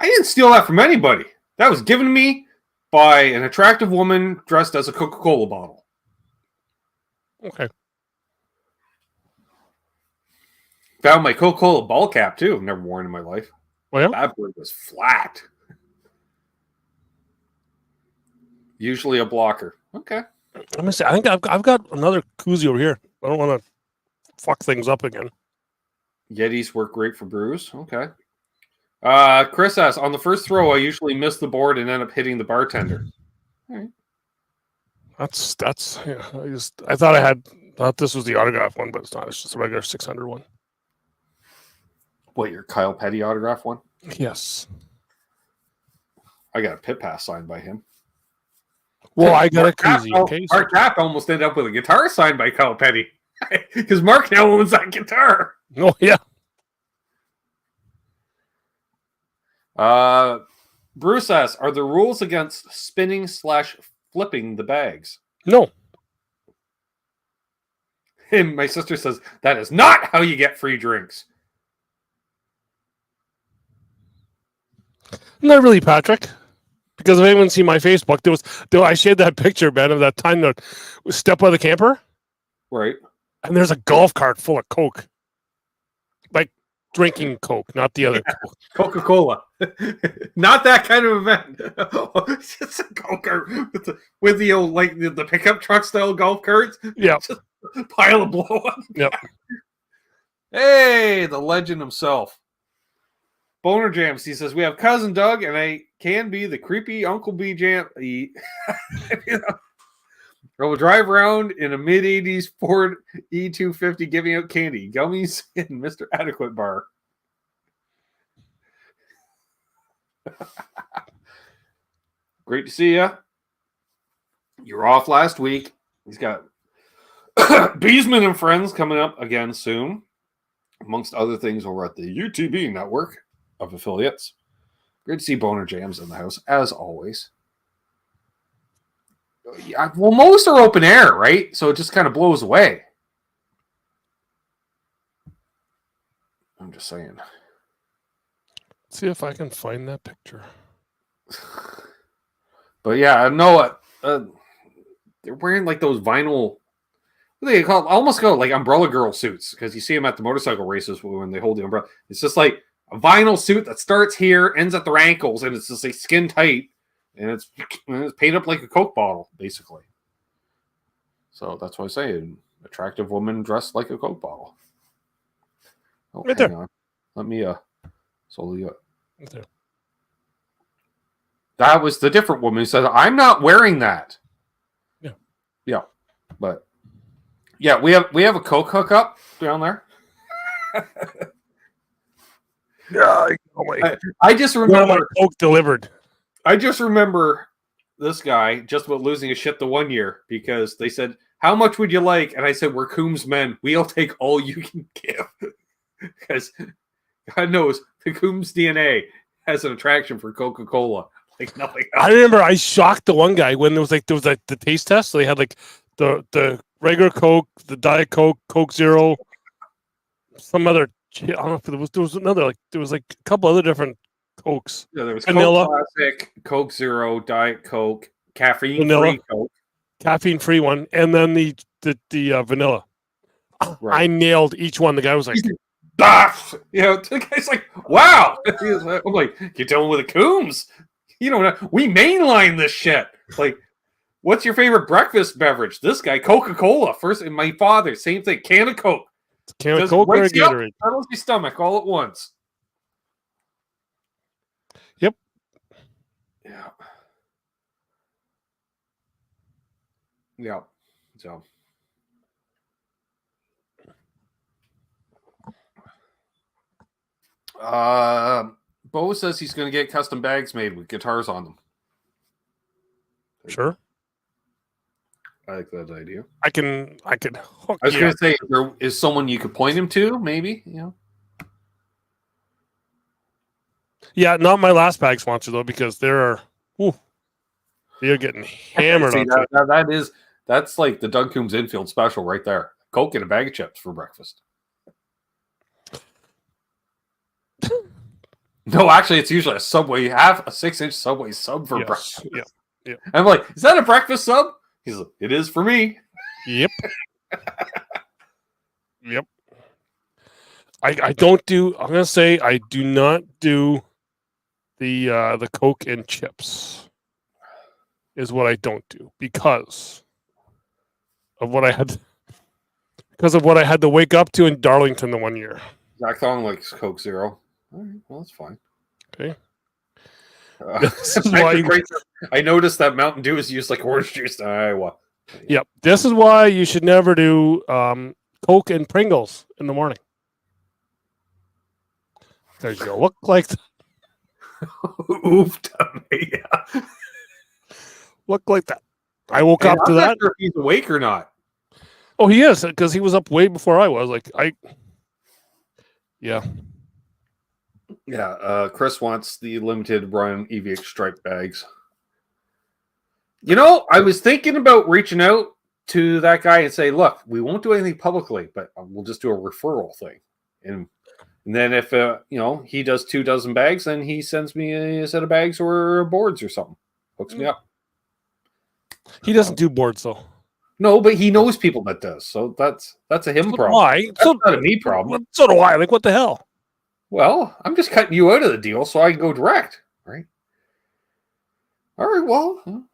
I didn't steal that from anybody. That was given to me by an attractive woman dressed as a Coca-Cola bottle. Okay. Found my Coca-Cola ball cap, too. I've never worn in my life. Oh, yeah? That board was flat. Usually a blocker. Okay. Let me see. I think I've got another koozie over here. I don't want to fuck things up again. Yetis work great for brews. Okay. Chris asks, on the first throw, I usually miss the board and end up hitting the bartender. All right. That's yeah. I thought this was the autograph one, but it's not. It's just a regular 600 one. What, your Kyle Petty autograph one? Yes. I got a pit pass signed by him. Well, I got a koozie. Okay, Our cap almost ended up with a guitar signed by Kyle Petty because Mark now owns that guitar. Oh, yeah. Bruce asks, are the rules against spinning/flipping the bags? No. And my sister says, that is not how you get free drinks. Not really, Patrick. Because if anyone see my Facebook, I shared that picture, man, of that time that we step by the camper. Right. And there's a golf cart full of Coke. Like drinking Coke, not the other Coke. Coca-Cola. Not that kind of event. It's a golf cart with the old, like the pickup truck style golf carts. Yeah. Just a pile of blow up. Yep. Hey, the legend himself. Boner Jams, he says, we have cousin Doug, and I can be the creepy Uncle B Jam. I will drive around in a mid-80s Ford E250 giving out candy, gummies, and Mr. Adequate bar. Great to see you. You were off last week. He's got Beesman and Friends coming up again soon, amongst other things over at the UTB network of affiliates. Great to see Boner Jams in the house, as always. Yeah, well, most are open air, right? So it just kind of blows away. I'm just saying. Let's see if I can find that picture. But yeah, I know they're wearing like those vinyl. What do they call? Almost called like umbrella girl suits, because you see them at the motorcycle races when they hold the umbrella. It's just like a vinyl suit that starts here, ends at their ankles, and it's just like skin tight, and it's painted up like a Coke bottle, basically. So that's what I say. An attractive woman dressed like a Coke bottle. Oh, right hang there. on. Let me slowly. Right there. That was the different woman who said, "I'm not wearing that." Yeah, we have a Coke hookup down there. Yeah, I just remember Coke delivered. I just remember this guy just about losing his shit the one year because they said, "How much would you like?" And I said, "We're Coombs men. We'll take all you can give." Because God knows the Coombs DNA has an attraction for Coca-Cola like nothing else. I remember I shocked the one guy when there was like the taste test. So they had like the regular Coke, the Diet Coke, Coke Zero, some other. I don't know if there was another like there was like a couple other different Cokes. Yeah, there was vanilla, Coke Classic, Coke Zero, Diet Coke, caffeine-free Coke, caffeine-free one, and then the vanilla. Right. I nailed each one. The guy was like, you know, the guy's like, "Wow!" I'm like, "You're dealing with a Coombs. You don't know. We mainline this shit. Like, what's your favorite breakfast beverage? This guy, Coca-Cola. First, and my father, same thing. Can of Coke. Can of Coke or a Gatorade? Settles your stomach all at once. Yep. Yeah. Yeah. So. Bo says he's going to get custom bags made with guitars on them. Sure. I like that idea. I can hook. I was going to say, there is someone you could point him to, maybe, you know. Yeah, not my last bag sponsor though, because they're getting hammered See, on that's like the Doug Coombs infield special right there. Coke and a bag of chips for breakfast. No, actually, it's usually a Subway. You have a 6-inch Subway sub for breakfast. Yeah. I'm like, is that a breakfast sub? He's like, it is for me. Yep. Yep. I don't do. I'm gonna say I do not do the Coke and chips. Is what I don't do because of what I had to wake up to in Darlington the one year. Zach Thong likes Coke Zero. All right, well, that's fine. Okay. This is why I noticed that Mountain Dew is used like orange juice in Iowa. Yep. This is why you should never do Coke and Pringles in the morning. Because you look like Oof, yeah. Look like that. I woke up to that. Not sure if he's awake or not. Oh, he is, because he was up way before I was. Yeah. Yeah, Chris wants the limited run EVX stripe bags. You know, I was thinking about reaching out to that guy and say, look, we won't do anything publicly, but we'll just do a referral thing. And then if, he does 2 dozen bags, then he sends me a set of bags or boards or something. Hooks me up. He doesn't do boards, though. No, but he knows people that does. So that's a him problem. Why? That's not a me problem. So do I. Like, what the hell? Well, I'm just cutting you out of the deal so I can go direct, right? All right, well.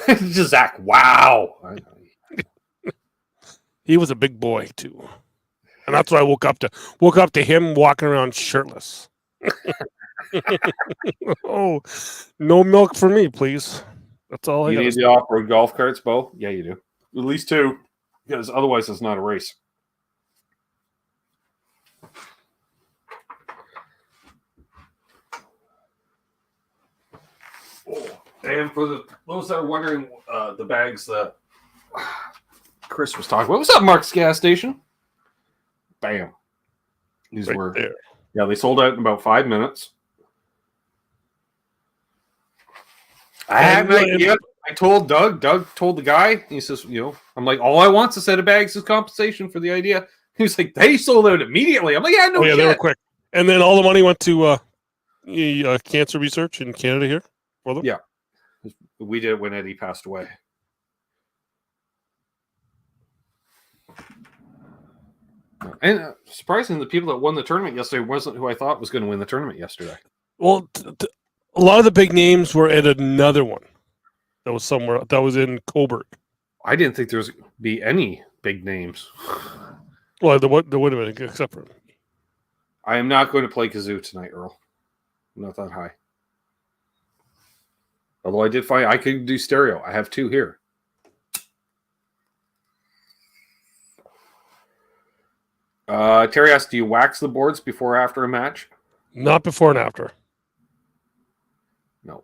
Just Zach, wow. He was a big boy, too. And that's what I woke up to. Woke up to him walking around shirtless. Oh, no milk for me, please. That's all I got. You need the off-road golf carts, Bo? Yeah, you do. At least 2, because otherwise it's not a race. Oh, and for those that are wondering, the bags that Chris was talking about, what's up, Mark's gas station? Bam. These were there. Yeah, they sold out in about 5 minutes. I had an idea. I told Doug. Doug told the guy. He says, I'm like, all I want's a set of bags as compensation for the idea. He was like, they sold out immediately. I'm like, yeah, no shit. They were quick. And then all the money went to cancer research in Canada here for them? Yeah. We did it when Eddie passed away. And surprisingly, the people that won the tournament yesterday wasn't who I thought was going to win the tournament yesterday. Well, a lot of the big names were at another one that was somewhere that was in Coburg. I didn't think there was be any big names. Well, there would have been, except for I am not going to play kazoo tonight, Earl. I'm not that high. Although I did find I could do stereo. I have 2 here. Terry asks, do you wax the boards before or after a match? Not before and after. No.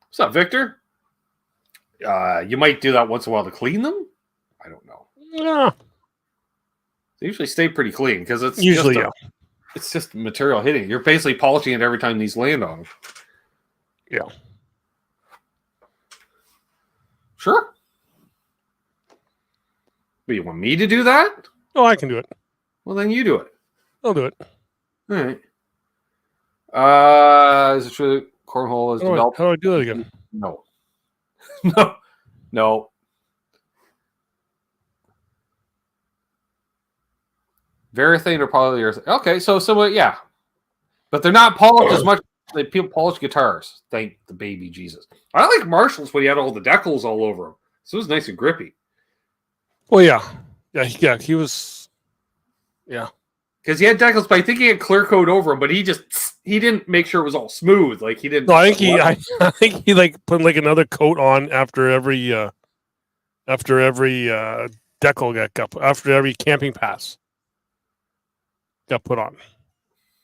What's up, Victor? You might do that once in a while to clean them? I don't know. Yeah. They usually stay pretty clean because it's usually it's just material hitting. You're basically polishing it every time these land on them. Yeah. Sure. But you want me to do that? Oh, I can do it. Well, then you do it. I'll do it. All right. Is it true that Cornhole is developed? How do I do that again? No. No. Varathane are probably okay, so similar, yeah. But they're not polished as much as people polish guitars. Thank the baby Jesus. I like Marshall's when he had all the decals all over him. So it was nice and grippy. Well, yeah. He was. Yeah. Because he had decals, but I think he had clear coat over him, but he didn't make sure it was all smooth. Like he didn't. No, I think he like put like another coat on after every decal got after every camping pass got put on,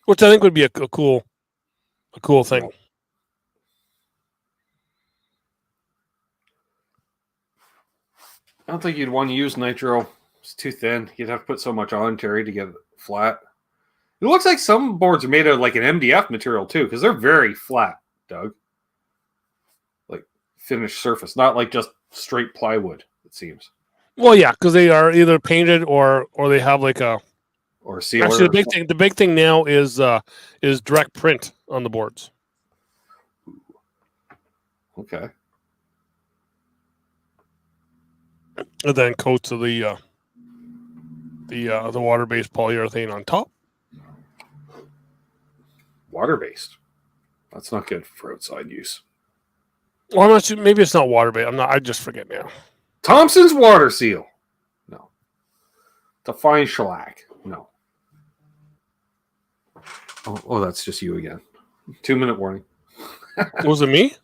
which I think would be a cool thing. I don't think you'd want to use nitro. It's too thin. You'd have to put so much on, Terry, to get it flat. It looks like some boards are made of like an MDF material too, because they're very flat, Doug. Like finished surface, not like just straight plywood. It seems. Well, yeah, because they are either painted or they have like a or sealer. Actually, the big thing now is direct print on the boards. Okay. And then coats of the water-based polyurethane on top. Water-based. That's not good for outside use. Well, I'm not sure. Maybe it's not water-based. I just forget now. Thompson's water seal. No. Define shellac. No. Oh, that's just you again. 2-minute warning. Was it me?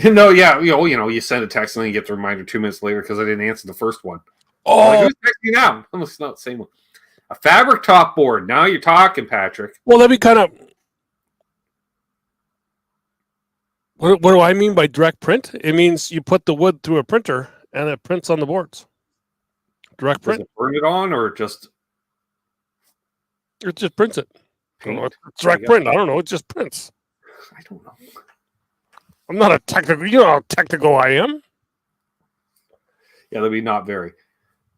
No, yeah, you send a text and then you get the reminder 2 minutes later because I didn't answer the first one. Oh, like, who's texting now? Almost not the same one. A fabric top board. Now you're talking, Patrick. Well, that'd be kind of. What do I mean by direct print? It means you put the wood through a printer and it prints on the boards. Direct print. Does it burn it on or just? It just prints it. Paint? Direct print. I don't know. It just prints. I don't know. I'm not a technical. You know how technical I am. Yeah, that'd be not very.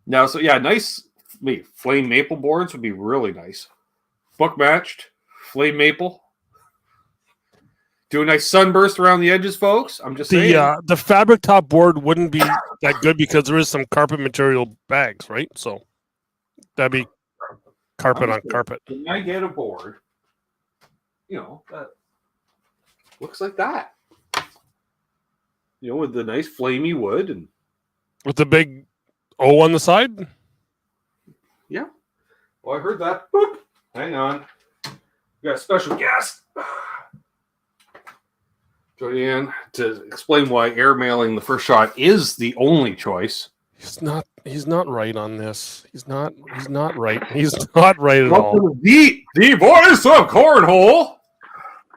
Now, so yeah, nice flame maple boards would be really nice. Book matched, flame maple. Do a nice sunburst around the edges, folks. I'm just saying. The fabric top board wouldn't be that good because there is some carpet material bags, right? So that'd be carpet on carpet. When I get a board, that looks like that. With the nice flamey wood and with the big O on the side. Yeah. Well, I heard that. Boop. Hang on. We got a special guest. Joanne, to explain why airmailing the first shot is the only choice. He's not right on this. He's not right. He's not right at all. The voice of Cornhole.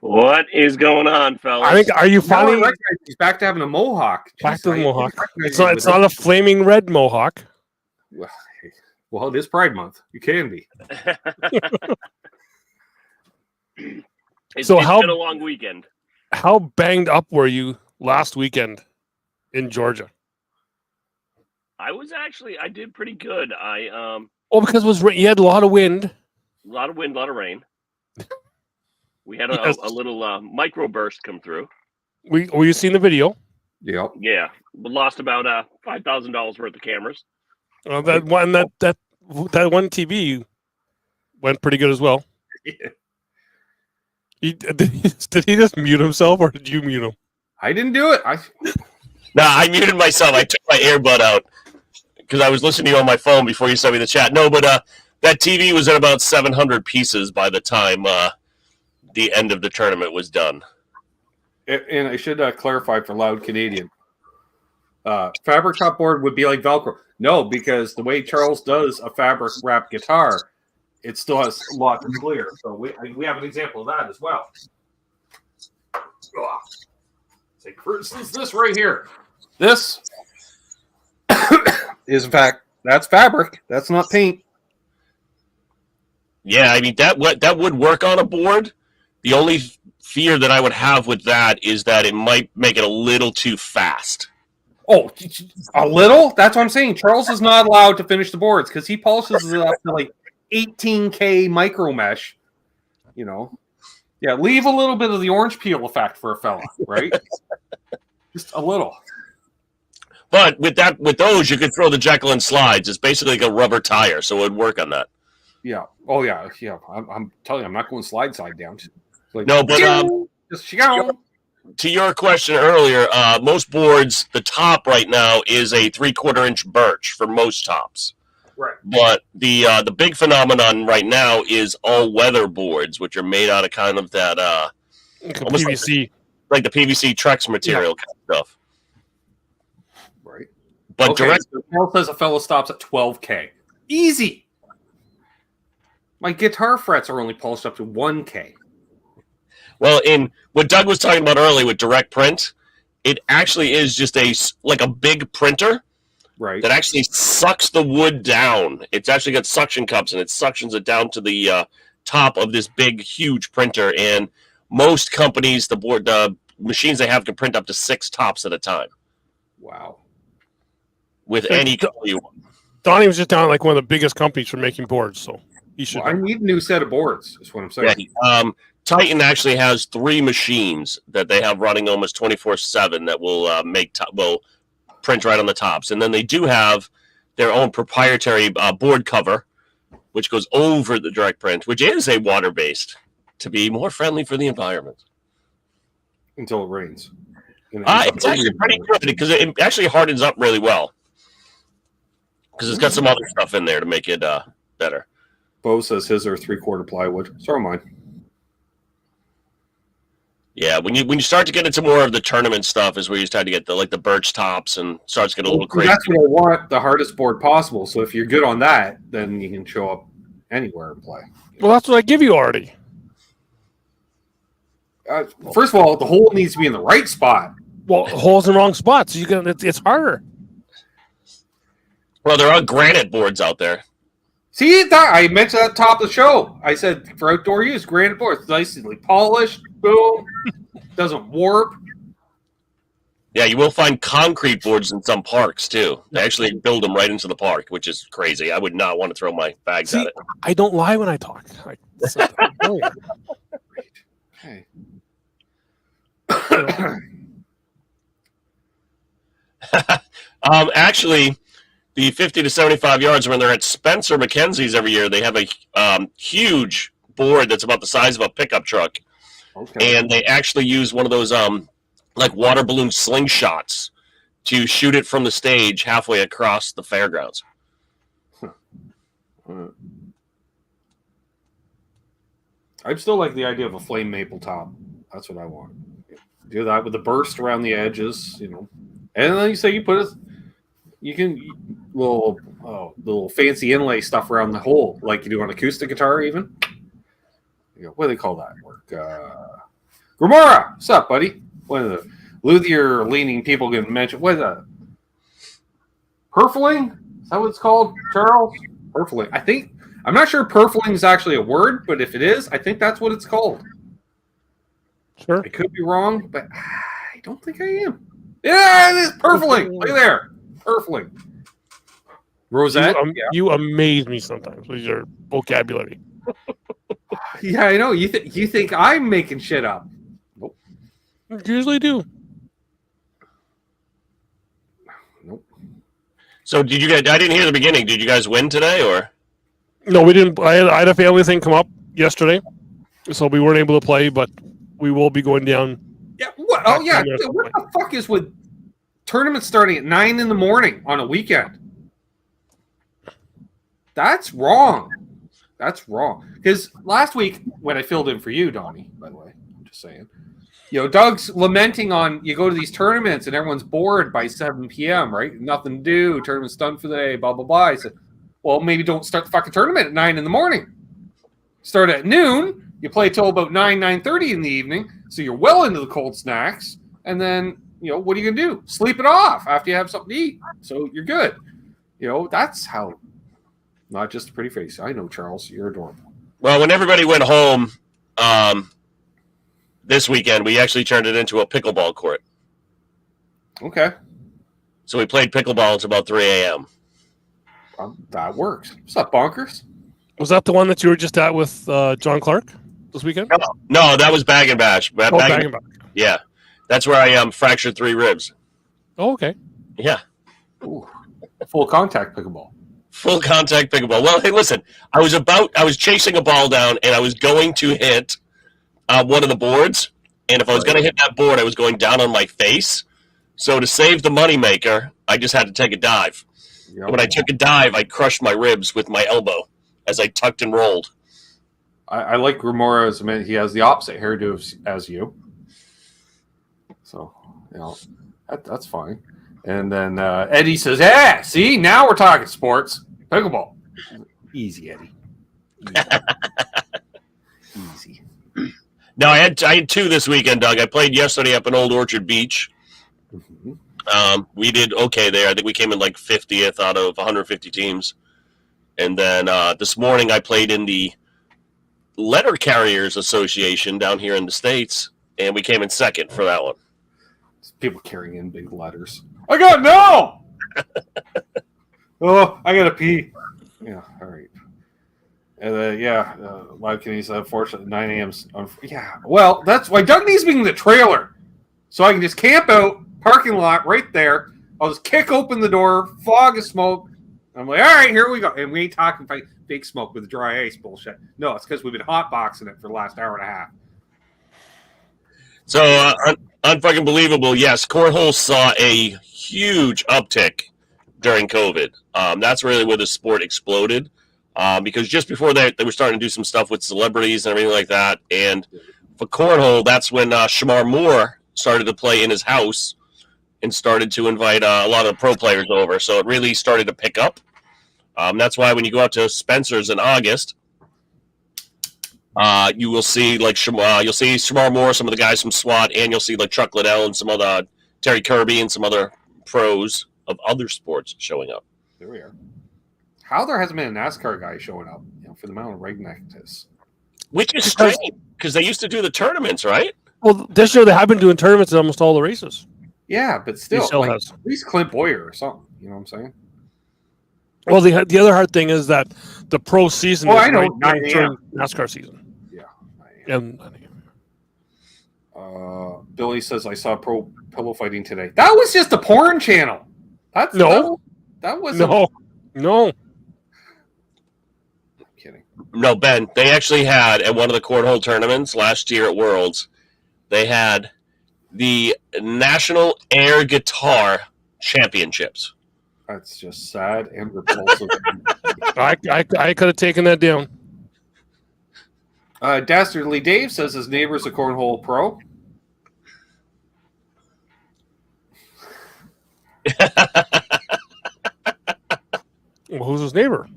What is going on, fellas? I think. Are you finally? He's back to having a mohawk. Back to the mohawk. It's not a flaming red mohawk. Well, it is Pride Month. You can be. It's been a long weekend. How banged up were you last weekend in Georgia? I did pretty good. Because you had a lot of wind. A lot of wind, a lot of rain. We had a little microburst come through. Were you seeing the video? Yep. Yeah. We lost about $5,000 worth of cameras. That one TV went pretty good as well. Yeah. Did he just mute himself or did you mute him? I didn't do it. No, I muted myself. I took my earbud out because I was listening to you on my phone before you sent me the chat. No, but that TV was at about 700 pieces by the time the end of the tournament was done. And I should clarify for loud Canadian. Fabric top board would be like Velcro. No, because the way Charles does a fabric wrap guitar, it still has a lot to clear. So we have an example of that as well. Take for instance this right here. This is in fact that's fabric. That's not paint. Yeah, I mean that would work on a board. The only fear that I would have with that is that it might make it a little too fast. Oh, a little? That's what I'm saying. Charles is not allowed to finish the boards because he polishes it up to like 18K micro mesh. You know, yeah. Leave a little bit of the orange peel effect for a fella, right? Just a little. But with those, you could throw the Jekyll and slides. It's basically like a rubber tire, so it would work on that. Yeah. Oh yeah. Yeah. I'm telling you, I'm not going slide side down. Like, no, but just go. To your question earlier, most boards, the top right now is a 3/4 inch birch for most tops. Right. But the big phenomenon right now is all weather boards, which are made out of kind of that almost PVC, like the PVC Trex material kind of stuff. Right. But okay, direct so says a fellow stops at 12K. Easy. My guitar frets are only polished up to 1K. Well, in what Doug was talking about earlier with direct print, it actually is just like a big printer, right? That actually sucks the wood down. It's actually got suction cups, and it suctions it down to the top of this big, huge printer. And most companies, the machines they have can print up to 6 tops at a time. Wow! With any color you want. Donnie was just down like one of the biggest companies for making boards, so he should. Well, I need a new set of boards. Is what I'm saying. Yeah, Titan actually has 3 machines that they have running almost 24/7 that will will print right on the tops, and then they do have their own proprietary board cover, which goes over the direct print, which is a water-based to be more friendly for the environment. Until it rains. It's actually pretty good because it actually hardens up really well because it's got some other stuff in there to make it better. Bo says his are 3/4 plywood. So are mine. Yeah, when you start to get into more of the tournament stuff is where you start to get the birch tops and starts to get a little crazy. That's what I want, the hardest board possible. So if you're good on that, then you can show up anywhere and play. Well, that's what I give you already. First of all, the hole needs to be in the right spot. Well, holes in the wrong spots. So it's harder. Well, there are granite boards out there. See, I mentioned at the top of the show. I said for outdoor use, granite boards, nicely polished, boom, doesn't warp. Yeah, you will find concrete boards in some parks too. They actually build them right into the park, which is crazy. I would not want to throw my bags at it. I don't lie when I talk. Okay. Actually, the 50 to 75 yards, when they're at Spencer McKenzie's every year, they have a huge board that's about the size of a pickup truck. Okay. And they actually use one of those like water balloon slingshots to shoot it from the stage halfway across the fairgrounds. I'd still like the idea of a flame maple top. That's what I want. Do that with the burst around the edges, you know. And then you say you put it, you can little fancy inlay stuff around the hole, like you do on acoustic guitar, even. What do they call that work? Grimora, what's up, buddy? What are the luthier leaning people going to mention? What is that? Purfling? Is that what it's called, Charles? Purfling. I'm not sure purfling is actually a word, but if it is, I think that's what it's called. Sure. I could be wrong, but I don't think I am. Yeah, it is purfling. Look there. Purfling. Rosette. You amaze me sometimes with your vocabulary. Yeah, I know. You think I'm making shit up. Nope. You usually do. Nope. So did you guys? I didn't hear the beginning. Did you guys win today, or? No, we didn't. I had a family thing come up yesterday, so we weren't able to play. But we will be going down. Yeah. What? Oh, yeah. What the fuck is with tournaments starting at 9 a.m. on a weekend? That's wrong. That's wrong. Because last week, when I filled in for you, Donnie, by the way, I'm just saying, Doug's lamenting on you go to these tournaments and everyone's bored by 7 p.m., right? Nothing to do. Tournament's done for the day, blah, blah, blah. I said, well, maybe don't start the fucking tournament at 9 a.m. Start at noon. You play till about 9:30 in the evening. So you're well into the cold snacks. And then, what are you going to do? Sleep it off after you have something to eat. So you're good. That's how, not just a pretty face. I know, Charles, you're adorable. Well, when everybody went home this weekend, we actually turned it into a pickleball court. Okay. So we played pickleball until about 3 a.m. That works. What's up, bonkers? Was that the one that you were just at with John Clark this weekend? No, that was Bag and Bash. Bag and Bash. Yeah. That's where I fractured 3 ribs. Oh, okay. Yeah. Ooh. Full contact pickleball. Full contact pickleball. Well, hey, listen, I was chasing a ball down, and I was going to hit one of the boards, and if I was going to hit that board, I was going down on my face. So to save the moneymaker, I just had to take a dive. Yep. When I took a dive, I crushed my ribs with my elbow as I tucked and rolled. I like Grimora as a man. He has the opposite hairdo as you. So, that's fine. And then Eddie says, "Yeah, see, now we're talking sports. Pickleball. Easy, Eddie. Easy." No, I had 2 this weekend, Doug. I played yesterday up in Old Orchard Beach. Mm-hmm. We did okay there. I think we came in like 50th out of 150 teams. And then this morning I played in the Letter Carriers Association down here in the States, and we came in 2nd for that one. People carrying in big letters. I got no! Oh, I gotta pee. Yeah, all right. And Live Kitties, unfortunately, 9 a.m. Yeah, well, that's why Doug needs to be in the trailer. So I can just camp out, parking lot right there. I'll just kick open the door, fog of smoke. I'm like, all right, here we go. And we ain't talking fake smoke with dry ice bullshit. No, it's because we've been hotboxing it for the last hour and a half. So, unfucking believable. Yes, Cornhole saw a huge uptick during COVID. That's really where the sport exploded. Because just before that, they were starting to do some stuff with celebrities and everything like that. And for Cornhole, that's when Shamar Moore started to play in his house and started to invite a lot of pro players over. So it really started to pick up. That's why when you go out to Spencer's in August, you will see you'll see Shamar Moore, some of the guys from SWAT, and you'll see like Chuck Liddell and some other Terry Kirby and some other pros of other sports showing up. There we are. How there hasn't been a NASCAR guy showing up, for the amount of redneckness. Which is strange because they used to do the tournaments, right? Well, this year they have been doing tournaments in almost all the races. Yeah, but still at least Clint Boyer or something. You know what I'm saying? Well, the other hard thing is that the pro season is I know, right during NASCAR season. Yeah. And Billy says, I saw pro pillow fighting today. That was just a porn channel. That was No. I'm kidding. No, Ben, they actually had at one of the Cornhole tournaments last year at Worlds, they had the National Air Guitar Championships. That's just sad and repulsive. I could have taken that down. Dastardly Dave says his neighbor's a Cornhole pro. Well, who's his neighbor?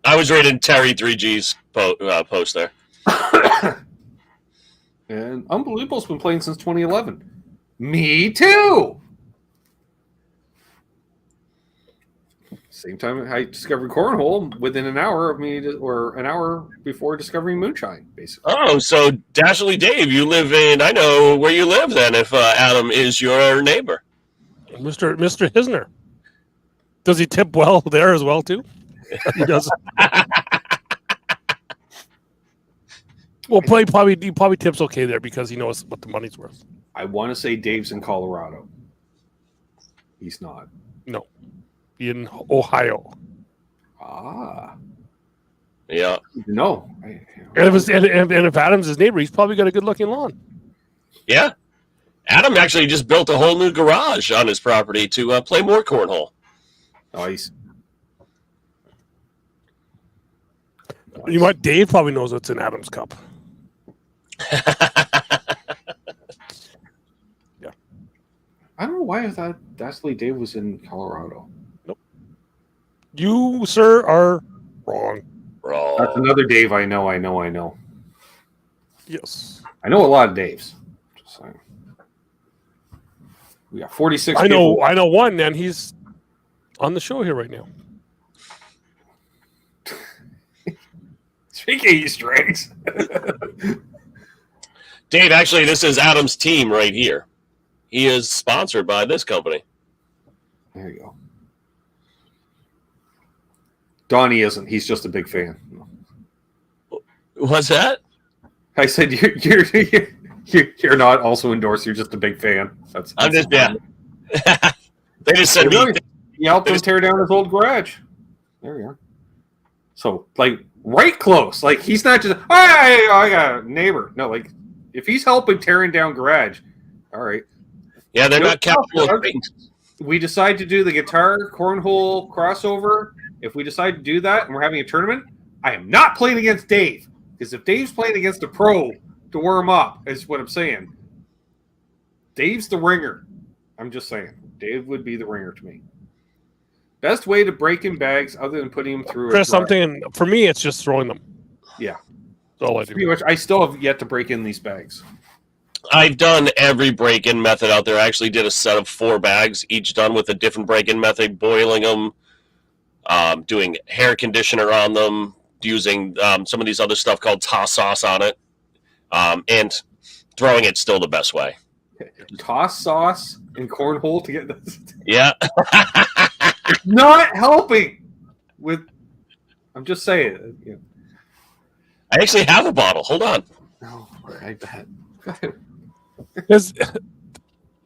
I was reading Terry 3G's post there. And Unbelievable's been playing since 2011. Me too. Same time I discovered Cornhole, within an hour of me, or an hour before discovering Moonshine, basically. Oh, so Dastardly Dave, you live in, I know where you live then, if Adam is your neighbor. Mr. Hisner. Does he tip well there as well, too? He does. Well, he probably tips okay there because he knows what the money's worth. I want to say Dave's in Colorado. He's not. No. In Ohio. Ah. Yeah. No. And if Adam's his neighbor, he's probably got a good-looking lawn. Yeah. Adam actually just built a whole new garage on his property to play more Cornhole. Nice. You know what? Dave probably knows what's in Adam's cup. Yeah. I don't know why I thought Dastardly Dave was in Colorado. Nope. You, sir, are wrong. Bro. That's another Dave I know. Yes. I know a lot of Daves. Just saying. We got 46 I know people. one, and he's on the show here right now. Speaking of Easter eggs. Dave, actually, this is Adam's team right here. He is sponsored by this company. There you go. Donnie isn't. He's just a big fan. What's that? I said you're not also endorsed. You're just a big fan. I'm just They just said he helped him tear down his old garage. There you are. So right close. Like he's not just hey, I got a neighbor. No, like if he's helping tearing down garage, all right. Yeah, they're not capital of things. We decide to do the guitar cornhole crossover. If we decide to do that and we're having a tournament, I am not playing against Dave. Because if Dave's playing against a pro to warm up, is what I'm saying. Dave's the ringer. I'm just saying. Dave would be the ringer to me. Best way to break in bags other than putting them through Chris, something for me, it's just throwing them. Yeah. That's all I do. Pretty much, I still have yet to break in these bags. I've done every break-in method out there. I actually did a set of 4 bags, each done with a different break-in method, boiling them, doing hair conditioner on them, using some of these other stuff called toss sauce on it, and throwing it still the best way. Toss sauce and cornhole to get this. Yeah. It's not helping with. I'm just saying. You know. I actually have a bottle. Hold on. Oh, I bet.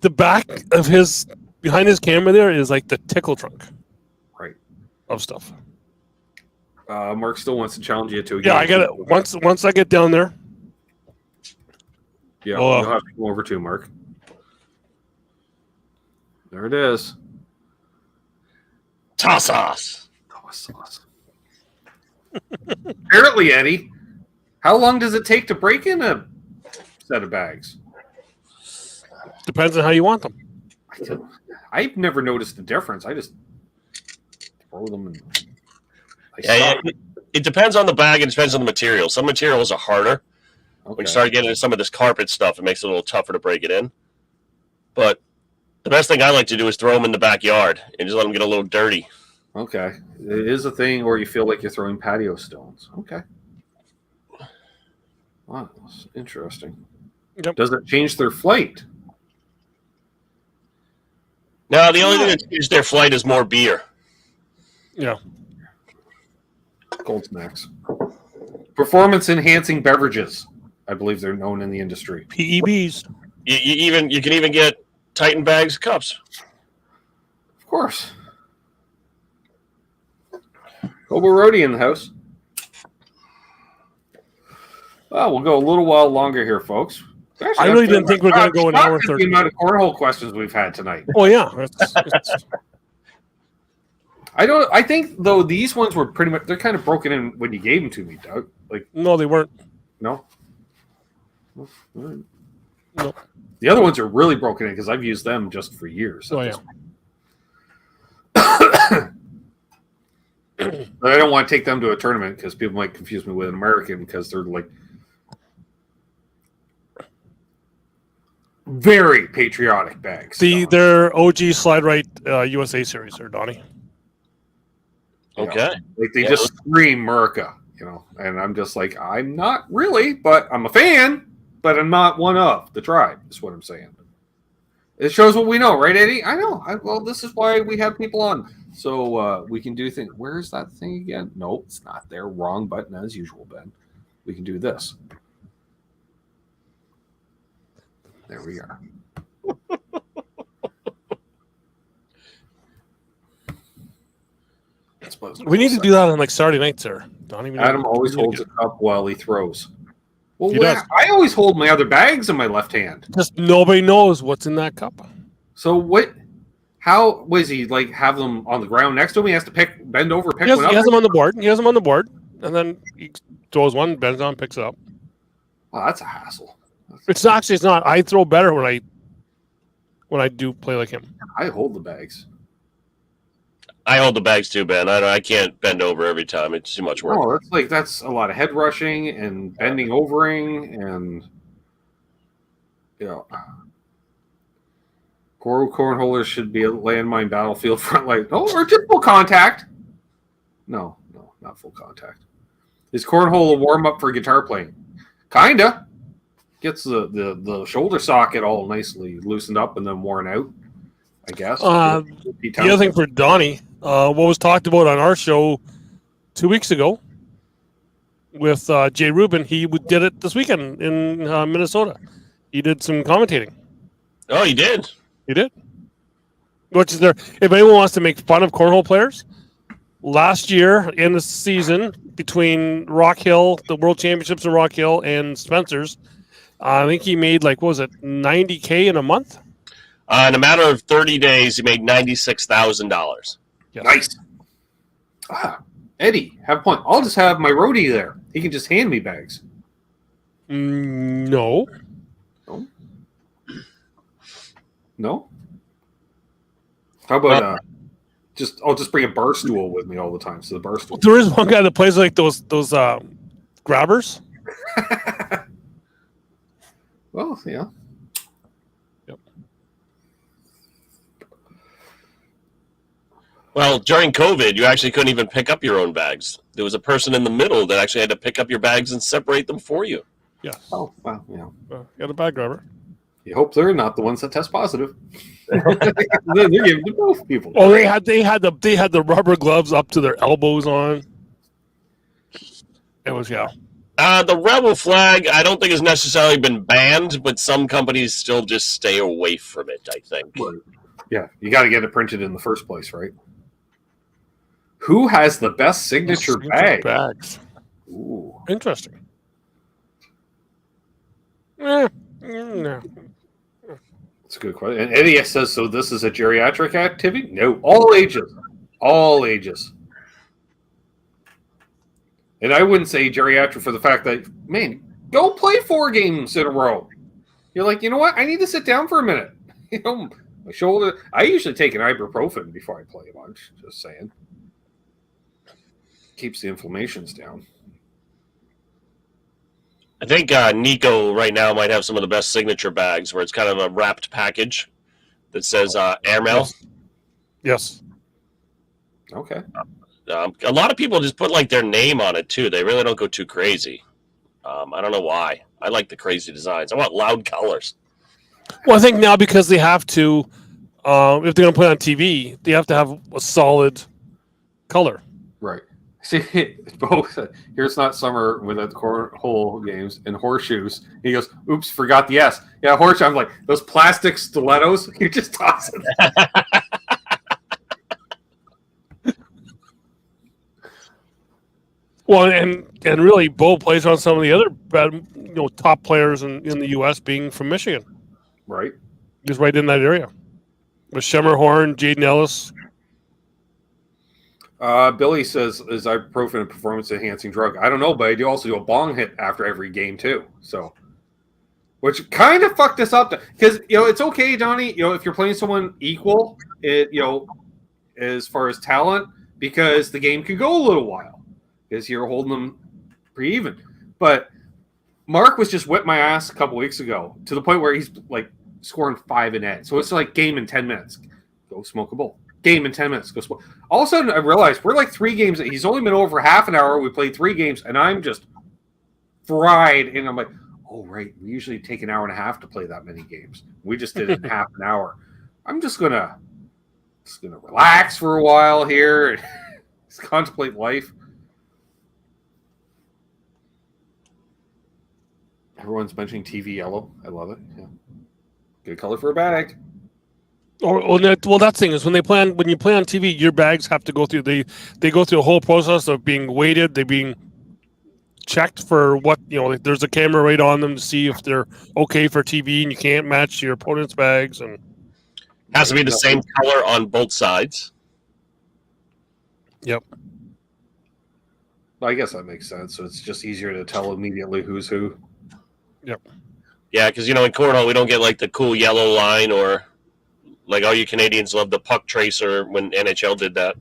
The back of his behind his camera there is like the tickle trunk, right, of stuff. Mark still wants to challenge you to a game. Yeah, I got it. Once I get down there. Yeah, you'll have to come over too, Mark. There it is. Toss sauce. Toss sauce. Apparently, Eddie, how long does it take to break in a set of bags? Depends on how you want them. I've never noticed the difference. I just throw them and it depends on the bag and it depends on the material. Some materials are harder. Okay. When you start getting into some of this carpet stuff, it makes it a little tougher to break it in. But the best thing I like to do is throw them in the backyard and just let them get a little dirty. Okay. It is a thing where you feel like you're throwing patio stones. Okay. Wow, that's interesting. Yep. Does it change their flight? No, the only thing that changes their flight is more beer. Yeah. Cold snacks. Performance-enhancing beverages, I believe they're known in the industry. PEBs. You can even get Titan bags of cups. Of course. Hobo Roadie in the house. Well, we'll go a little while longer here, folks. Actually, I really didn't think we were going to go an hour 30. The amount of cornhole questions we've had tonight. Oh yeah. I think though these ones were pretty much they're kind of broken in when you gave them to me, Doug. Like no, they weren't. No. No. The other ones are really broken in because I've used them just for years. Oh yeah. But I don't want to take them to a tournament because people might confuse me with an American because they're like very patriotic bags. They're OG Slide Right USA series there, Donnie. Okay. Like they just scream America, and I'm just like, I'm not really, but I'm a fan, but I'm not one of the tribe, is what I'm saying. It shows what we know, right, Eddie? I know. Well, this is why we have people on. So we can do things. Where's that thing again? Nope, it's not there. Wrong button as usual, Ben. We can do this. There we are. We need to do that on like Saturday nights, sir. Adam always holds a cup while he throws. Well, He does. I always hold my other bags in my left hand. Just nobody knows what's in that cup. So what? How was he like? Have them on the ground next to him? He has to bend over, pick one up. He has them on the board. He has them on the board, and then he throws one, bends on, picks it up. Oh, that's a hassle. It's not. I throw better when I do play like him. I hold the bags. I hold the bags too, Ben. I can't bend over every time. It's too much work. No, that's a lot of head rushing and bending overing and cornholers should be a landmine battlefield front line. Oh, or just full contact. No, not full contact. Is cornhole a warm up for guitar playing? Kinda. Gets the shoulder socket all nicely loosened up and then worn out, I guess. The other thing for Donnie, what was talked about on our show 2 weeks ago with Jay Rubin, he did it this weekend in Minnesota. He did some commentating. Oh, he did? He did. Which is there. If anyone wants to make fun of cornhole players, last year in the season between Rock Hill, the World Championships in Rock Hill, and Spencer's, I think he made $90K in a month. In a matter of 30 days, he made $96,000. Yes. Nice. Eddie, have fun. I'll just have my roadie there. He can just hand me bags. No. No? How about I'll just bring a bar stool with me all the time. So the bar stool. There is one guy that plays like those grabbers. Well, yeah. Yep. Well, during COVID, you actually couldn't even pick up your own bags. There was a person in the middle that actually had to pick up your bags and separate them for you. Yeah. Oh, wow. Yeah. You got a bag grabber. You hope they're not the ones that test positive. They're giving to both people. Oh, they had the rubber gloves up to their elbows on. It was The Rebel flag, I don't think has necessarily been banned, but some companies still just stay away from it, I think. Yeah, you got to get it printed in the first place, right? Who has the best signature bags? Ooh. Interesting. No. That's a good question. And Eddie says, so this is a geriatric activity? No, all ages. All ages. And I wouldn't say geriatric for the fact that, man, go play 4 games in a row. You're like, you know what? I need to sit down for a minute. My shoulder. I usually take an ibuprofen before I play a bunch. Just saying. Keeps the inflammations down. I think Nico right now might have some of the best signature bags where it's kind of a wrapped package that says airmail. Yes. Okay. A lot of people just put their name on it too. They really don't go too crazy. I don't know why. I like the crazy designs. I want loud colors. Well, I think now because they have to, if they're going to play on TV, they have to have a solid color. Right. See, both. Here's not summer without the cornhole games and horseshoes. He goes, "Oops, forgot the S." Yeah, horseshoe. I'm like those plastic stilettos. You just toss it. Well, and really, Bo plays on some of the other top players in the U.S. being from Michigan. Right. He's right in that area with Shemmerhorn, Jaden Ellis. Billy says, is ibuprofen a performance-enhancing drug? I don't know, but I do also do a bong hit after every game, too. So, which kind of fucked us up. Because, it's okay, Donnie, if you're playing someone equal, as far as talent, because the game could go a little while. Because you're holding them pretty even. But Mark was just whipped my ass a couple weeks ago to the point where he's, scoring 5 in net. So it's game in 10 minutes. Go smoke a bowl. Game in 10 minutes. Go smoke. All of a sudden, I realized we're 3 games. He's only been over half an hour. We played 3 games, and I'm just fried. And I'm like, oh, right. We usually take an hour and a half to play that many games. We just did it in half an hour. I'm just gonna relax for a while here and just contemplate life. Everyone's mentioning TV yellow. I love it. Yeah. Good color for a bag. Well, that's the thing is when you play on TV, your bags have to go through. They go through a whole process of being weighted. They're being checked for what there's a camera right on them to see if they're okay for TV, and you can't match your opponent's bags. And has to be the same color on both sides. Yep. I guess that makes sense. So it's just easier to tell immediately who's who. Yep. Yeah, because in cornhole we don't get the cool yellow line or all you Canadians love the puck tracer when NHL did that.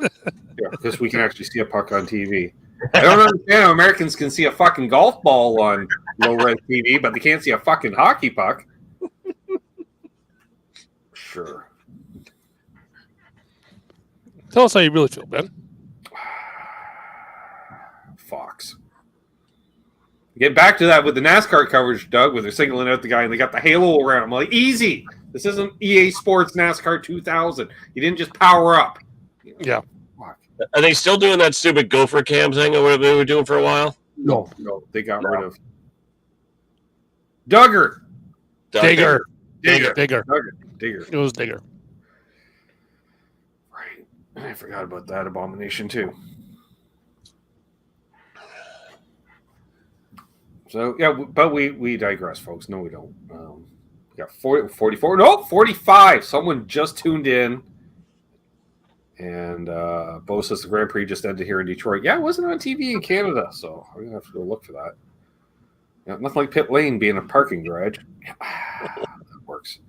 Yeah, because we can actually see a puck on TV. I don't understand how Americans can see a fucking golf ball on low-res TV, but they can't see a fucking hockey puck. Sure. Tell us how you really feel, Ben. Fox. Get back to that with the NASCAR coverage, Doug, where they're singling out the guy and they got the halo around him. Like, easy. This isn't EA Sports NASCAR 2000. You didn't just power up. Yeah. Fuck. Are they still doing that stupid gopher cam thing or whatever they were doing for a while? No, they got rid of Duggar. Digger. Digger. It was Digger. Right. I forgot about that abomination too. So yeah, but we digress, folks. No, we don't. We got 44. No, 45. Someone just tuned in. And Bo says the Grand Prix just ended here in Detroit. Yeah, it wasn't on TV in Canada, so I'm going to have to go look for that. Yeah, nothing like pit lane being a parking garage. Yeah, that works.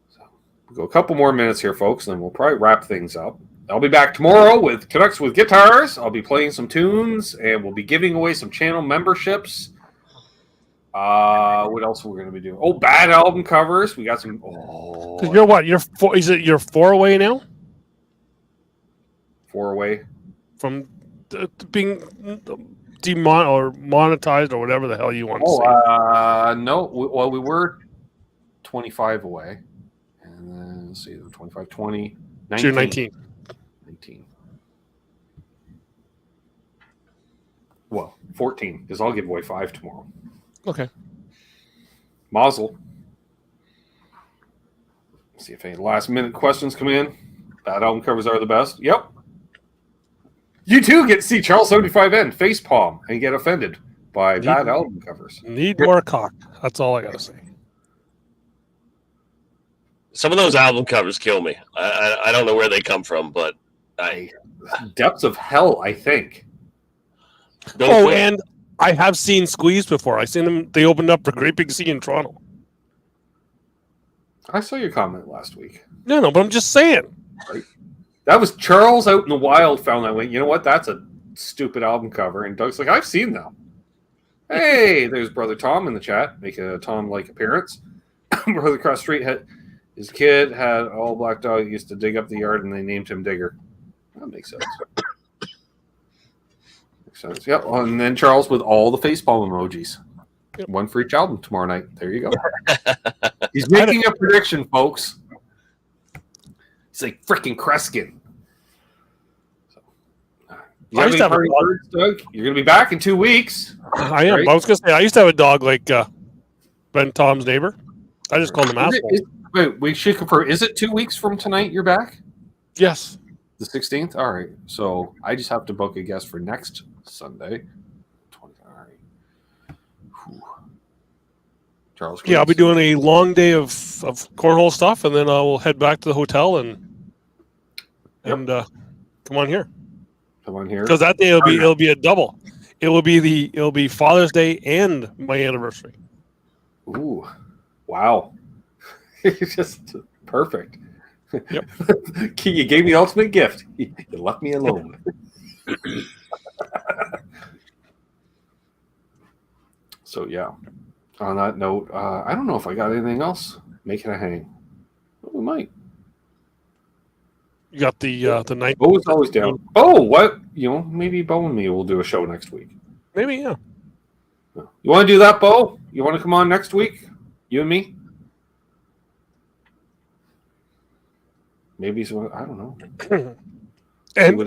So we'll go a couple more minutes here, folks, and then we'll probably wrap things up. I'll be back tomorrow with Canucks with Guitars. I'll be playing some tunes, and we'll be giving away some channel memberships. What else are we going to be doing? Oh, bad album covers. We got some. Oh, you're what? Is it your 4 away now? 4 away from being monetized or whatever the hell you want to say. No. Well, we were 25 away, and then let's see, 25, 20, 19. 19. Well, 14 because I'll give away 5 tomorrow. Okay. Mazel. See if any last-minute questions come in. Bad album covers are the best. Yep. You too get to see Charles 75N facepalm and get offended by bad album covers. Need more cock. That's all I gotta say. Some of those album covers kill me. I don't know where they come from, but depths of hell, I think. And I have seen Squeeze before. I seen them. They opened up for Great Big Sea in Toronto. I saw your comment last week. No, but I'm just saying. Right. That was Charles out in the wild found that. Went, you know what? That's a stupid album cover. And Doug's like, I've seen them. Hey, there's Brother Tom in the chat. Make a Tom-like appearance. Brother across the street his kid had all black dog. He used to dig up the yard, and they named him Digger. That makes sense. Makes sense. Yep. And then Charles with all the facepalm emojis. Yep. One for each album tomorrow night. There you go. He's making a prediction, folks. It's like freaking Kreskin. So, you have any party words, Doug? You're going to be back in 2 weeks. I am. Right? I was going to say, I used to have a dog like Ben Tom's neighbor. I just called him asshole. Wait, we should confirm. Is it 2 weeks from tonight you're back? Yes. The 16th? All right. So I just have to book a guest for next Sunday. All right. Whew. Charles. Yeah, I'll be doing a long day of cornhole stuff, and then I will head back to the hotel and come on here. Come on here. Because that day it'll be a double. It'll be Father's Day and my anniversary. Ooh. Wow. Just perfect. Yep. You gave me the ultimate gift. You left me alone. So yeah. On that note, I don't know if I got anything else. Making a hang. Well, we might. You got the night. Bo is always down. Oh, what? Maybe Bo and me will do a show next week. Maybe, yeah. You want to do that, Bo? You want to come on next week? You and me? Maybe so. I don't know. And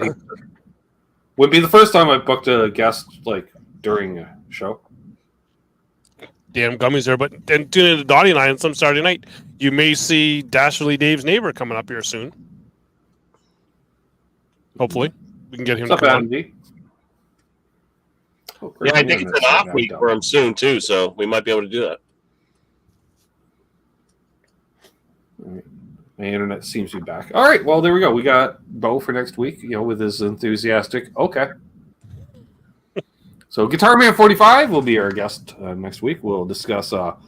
would be the first time I booked a guest like during a show. Damn gummies there, but then tune in to Donnie and I on some Saturday night. You may see Dashley Dave's neighbor coming up here soon. Hopefully, we can get him. What's to up, come Adam D? Oh, yeah, I think it's an off week for him soon too, so we might be able to do that. All right. My internet seems to be back. All right, well, there we go. We got Bo for next week, with his enthusiastic, okay. So Guitar Man 45 will be our guest next week. We'll discuss, well,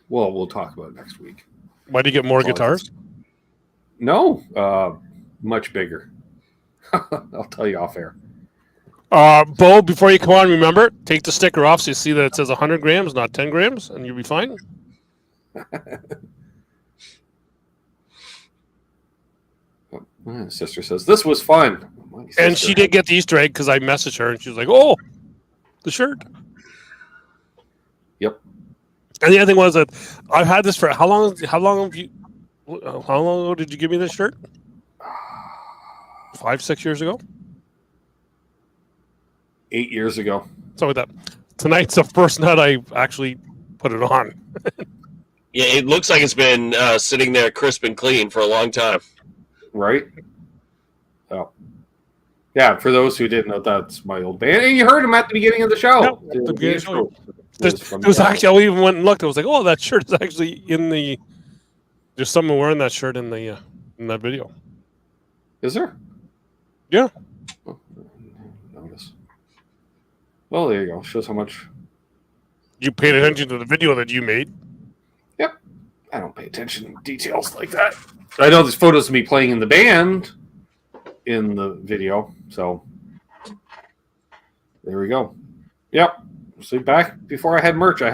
we'll talk about it next week. Why do you get more guitars? No, much bigger. I'll tell you off air. Bo, before you come on, remember, take the sticker off so you see that it says 100 grams, not 10 grams, and you'll be fine. My sister says, this was fun. And she did get the Easter egg because I messaged her and she was like, oh, the shirt. Yep. And the other thing was that I've had this for how long ago did you give me this shirt? 5-6 years ago? 8 years ago. Something like that. Tonight's the first night I actually put it on. Yeah, it looks like it's been sitting there crisp and clean for a long time. Right? Oh. Yeah, for those who didn't know, that's my old band. And you heard him at the beginning of the show. Yep, the beginning of the show. It was actually, I even went and looked. I was like, oh, that shirt is actually in the... There's someone wearing that shirt in the in that video. Is there? Yeah. Oh, notice. Well, there you go. Shows how much... You paid attention to the video that you made. Yep. I don't pay attention to details like that. I know there's photos of me playing in the band in the video, so there we go. Yep. See, back before I had merch. Yep.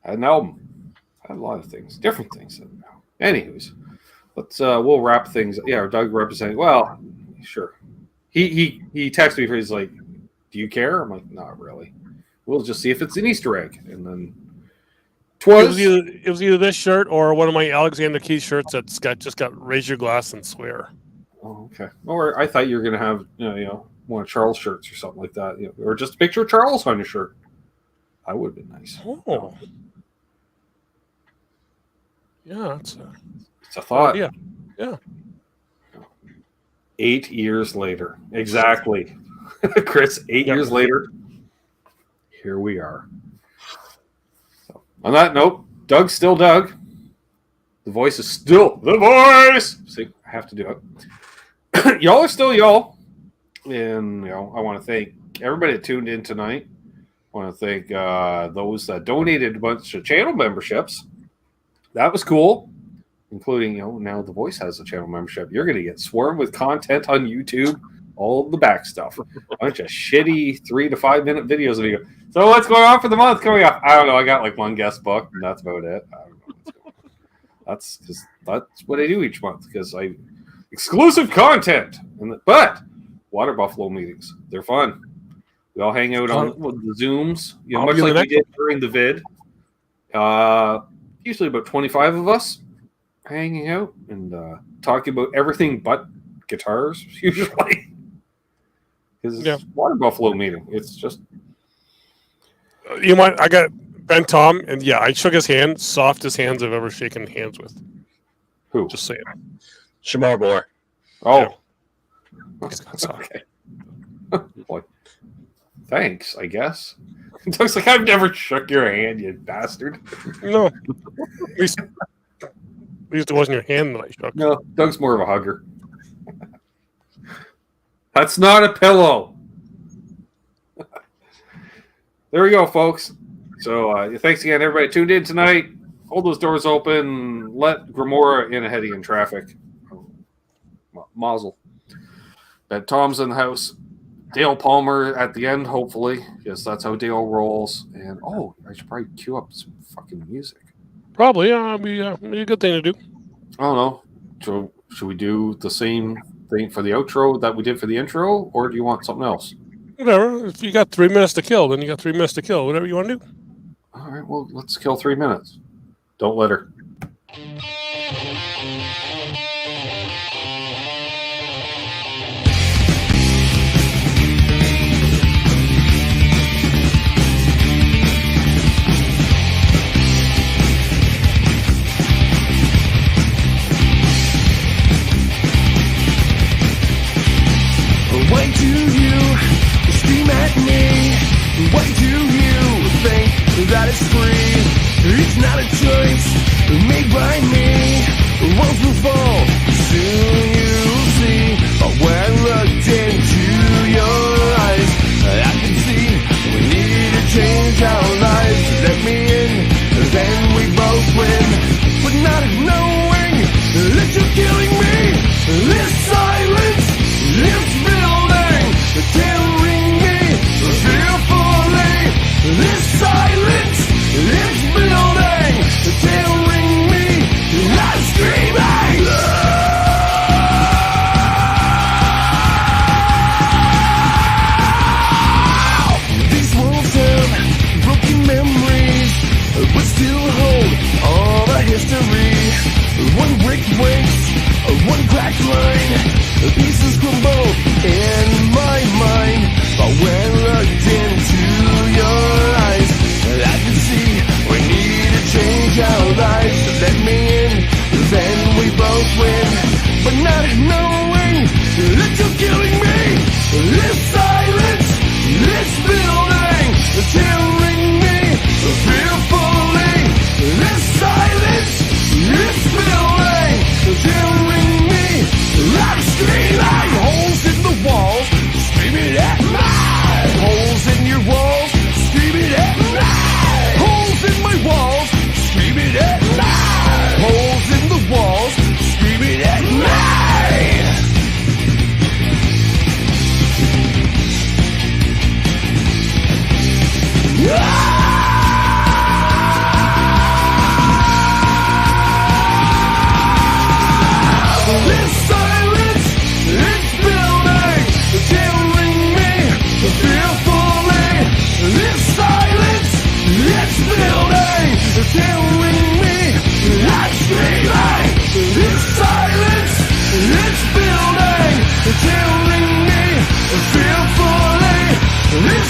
I had an album. I had a lot of things, different things. Anyways, we'll wrap things. Yeah, Doug representing. Well, sure. He texted me. He's like, "Do you care?" I'm like, "Not really. We'll just see if it's an Easter egg." And then it was either this shirt or one of my Alexander Keith shirts that's just got raise your glass and swear. Oh, okay. Or I thought you were gonna have one of Charles' shirts or something like that, or just a picture of Charles on your shirt. That would have been nice. Oh, yeah, it's a thought. Yeah. 8 years later, exactly, Chris. 8 years later, here we are. So, on that note, Doug's still Doug. The voice is still the voice. See, I have to do it. Y'all are still y'all. And, I want to thank everybody that tuned in tonight. I want to thank those that donated a bunch of channel memberships. That was cool. Including, now The Voice has a channel membership. You're going to get swarmed with content on YouTube, all the back stuff. A bunch of shitty 3 to 5 minute videos of you. So what's going on for the month coming up? I don't know. I got like one guest book, and that's about it. I don't know what's going on. That's what I do each month because I exclusive content. But Water Buffalo meetings, they're fun. We all hang out on the Zooms, much like we did during the vid. Usually about 25 of us hanging out and talking about everything but guitars, usually. Because Water Buffalo meeting, it's just... You know what? I got Ben Tom, and I shook his hand. Softest hands I've ever shaken hands with. Who? Just saying. Shamar Moore. Oh. Okay. Boy. Thanks, I guess. It looks like I've never shook your hand, you bastard. No. At least it wasn't your hand that I shook. No, Doug's more of a hugger. That's not a pillow. There we go, folks. So thanks again, everybody tuned in tonight. Hold those doors open. Let Grimora in ahead of you in traffic. Mazel. Ben Tom's in the house. Dale Palmer at the end, hopefully. Yes, that's how Dale rolls. And, I should probably cue up some fucking music. Probably, yeah. It'd be a good thing to do. I don't know. So, should we do the same thing for the outro that we did for the intro, or do you want something else? Whatever. If you got 3 minutes to kill, then you got 3 minutes to kill. Whatever you want to do. All right, well, let's kill 3 minutes. Don't let her. Why do you scream at me? Why do you think that it's free? It's not a choice made by me. Once we fall, soon you'll see. But when I looked into your eyes, I can see we need to change our lives. Let me in, then we both win. mine. Pieces crumble in my mind. But when looked into your eyes, I can see we need to change our lives. So let me in, then we both win. But not knowing that you're killing me. This silence, this building, tearing me fearfully. This silence, this building, tearing me. I'm screaming. Holes in the walls, screaming at me. Holes in your walls, screaming at me. Holes in my walls, screaming at me. Holes in the walls, screaming at me. This silence, it's building, tearing me fearfully. This silence, it's building, tearing me. I'm screaming. This silence, it's building, tearing me fearfully. This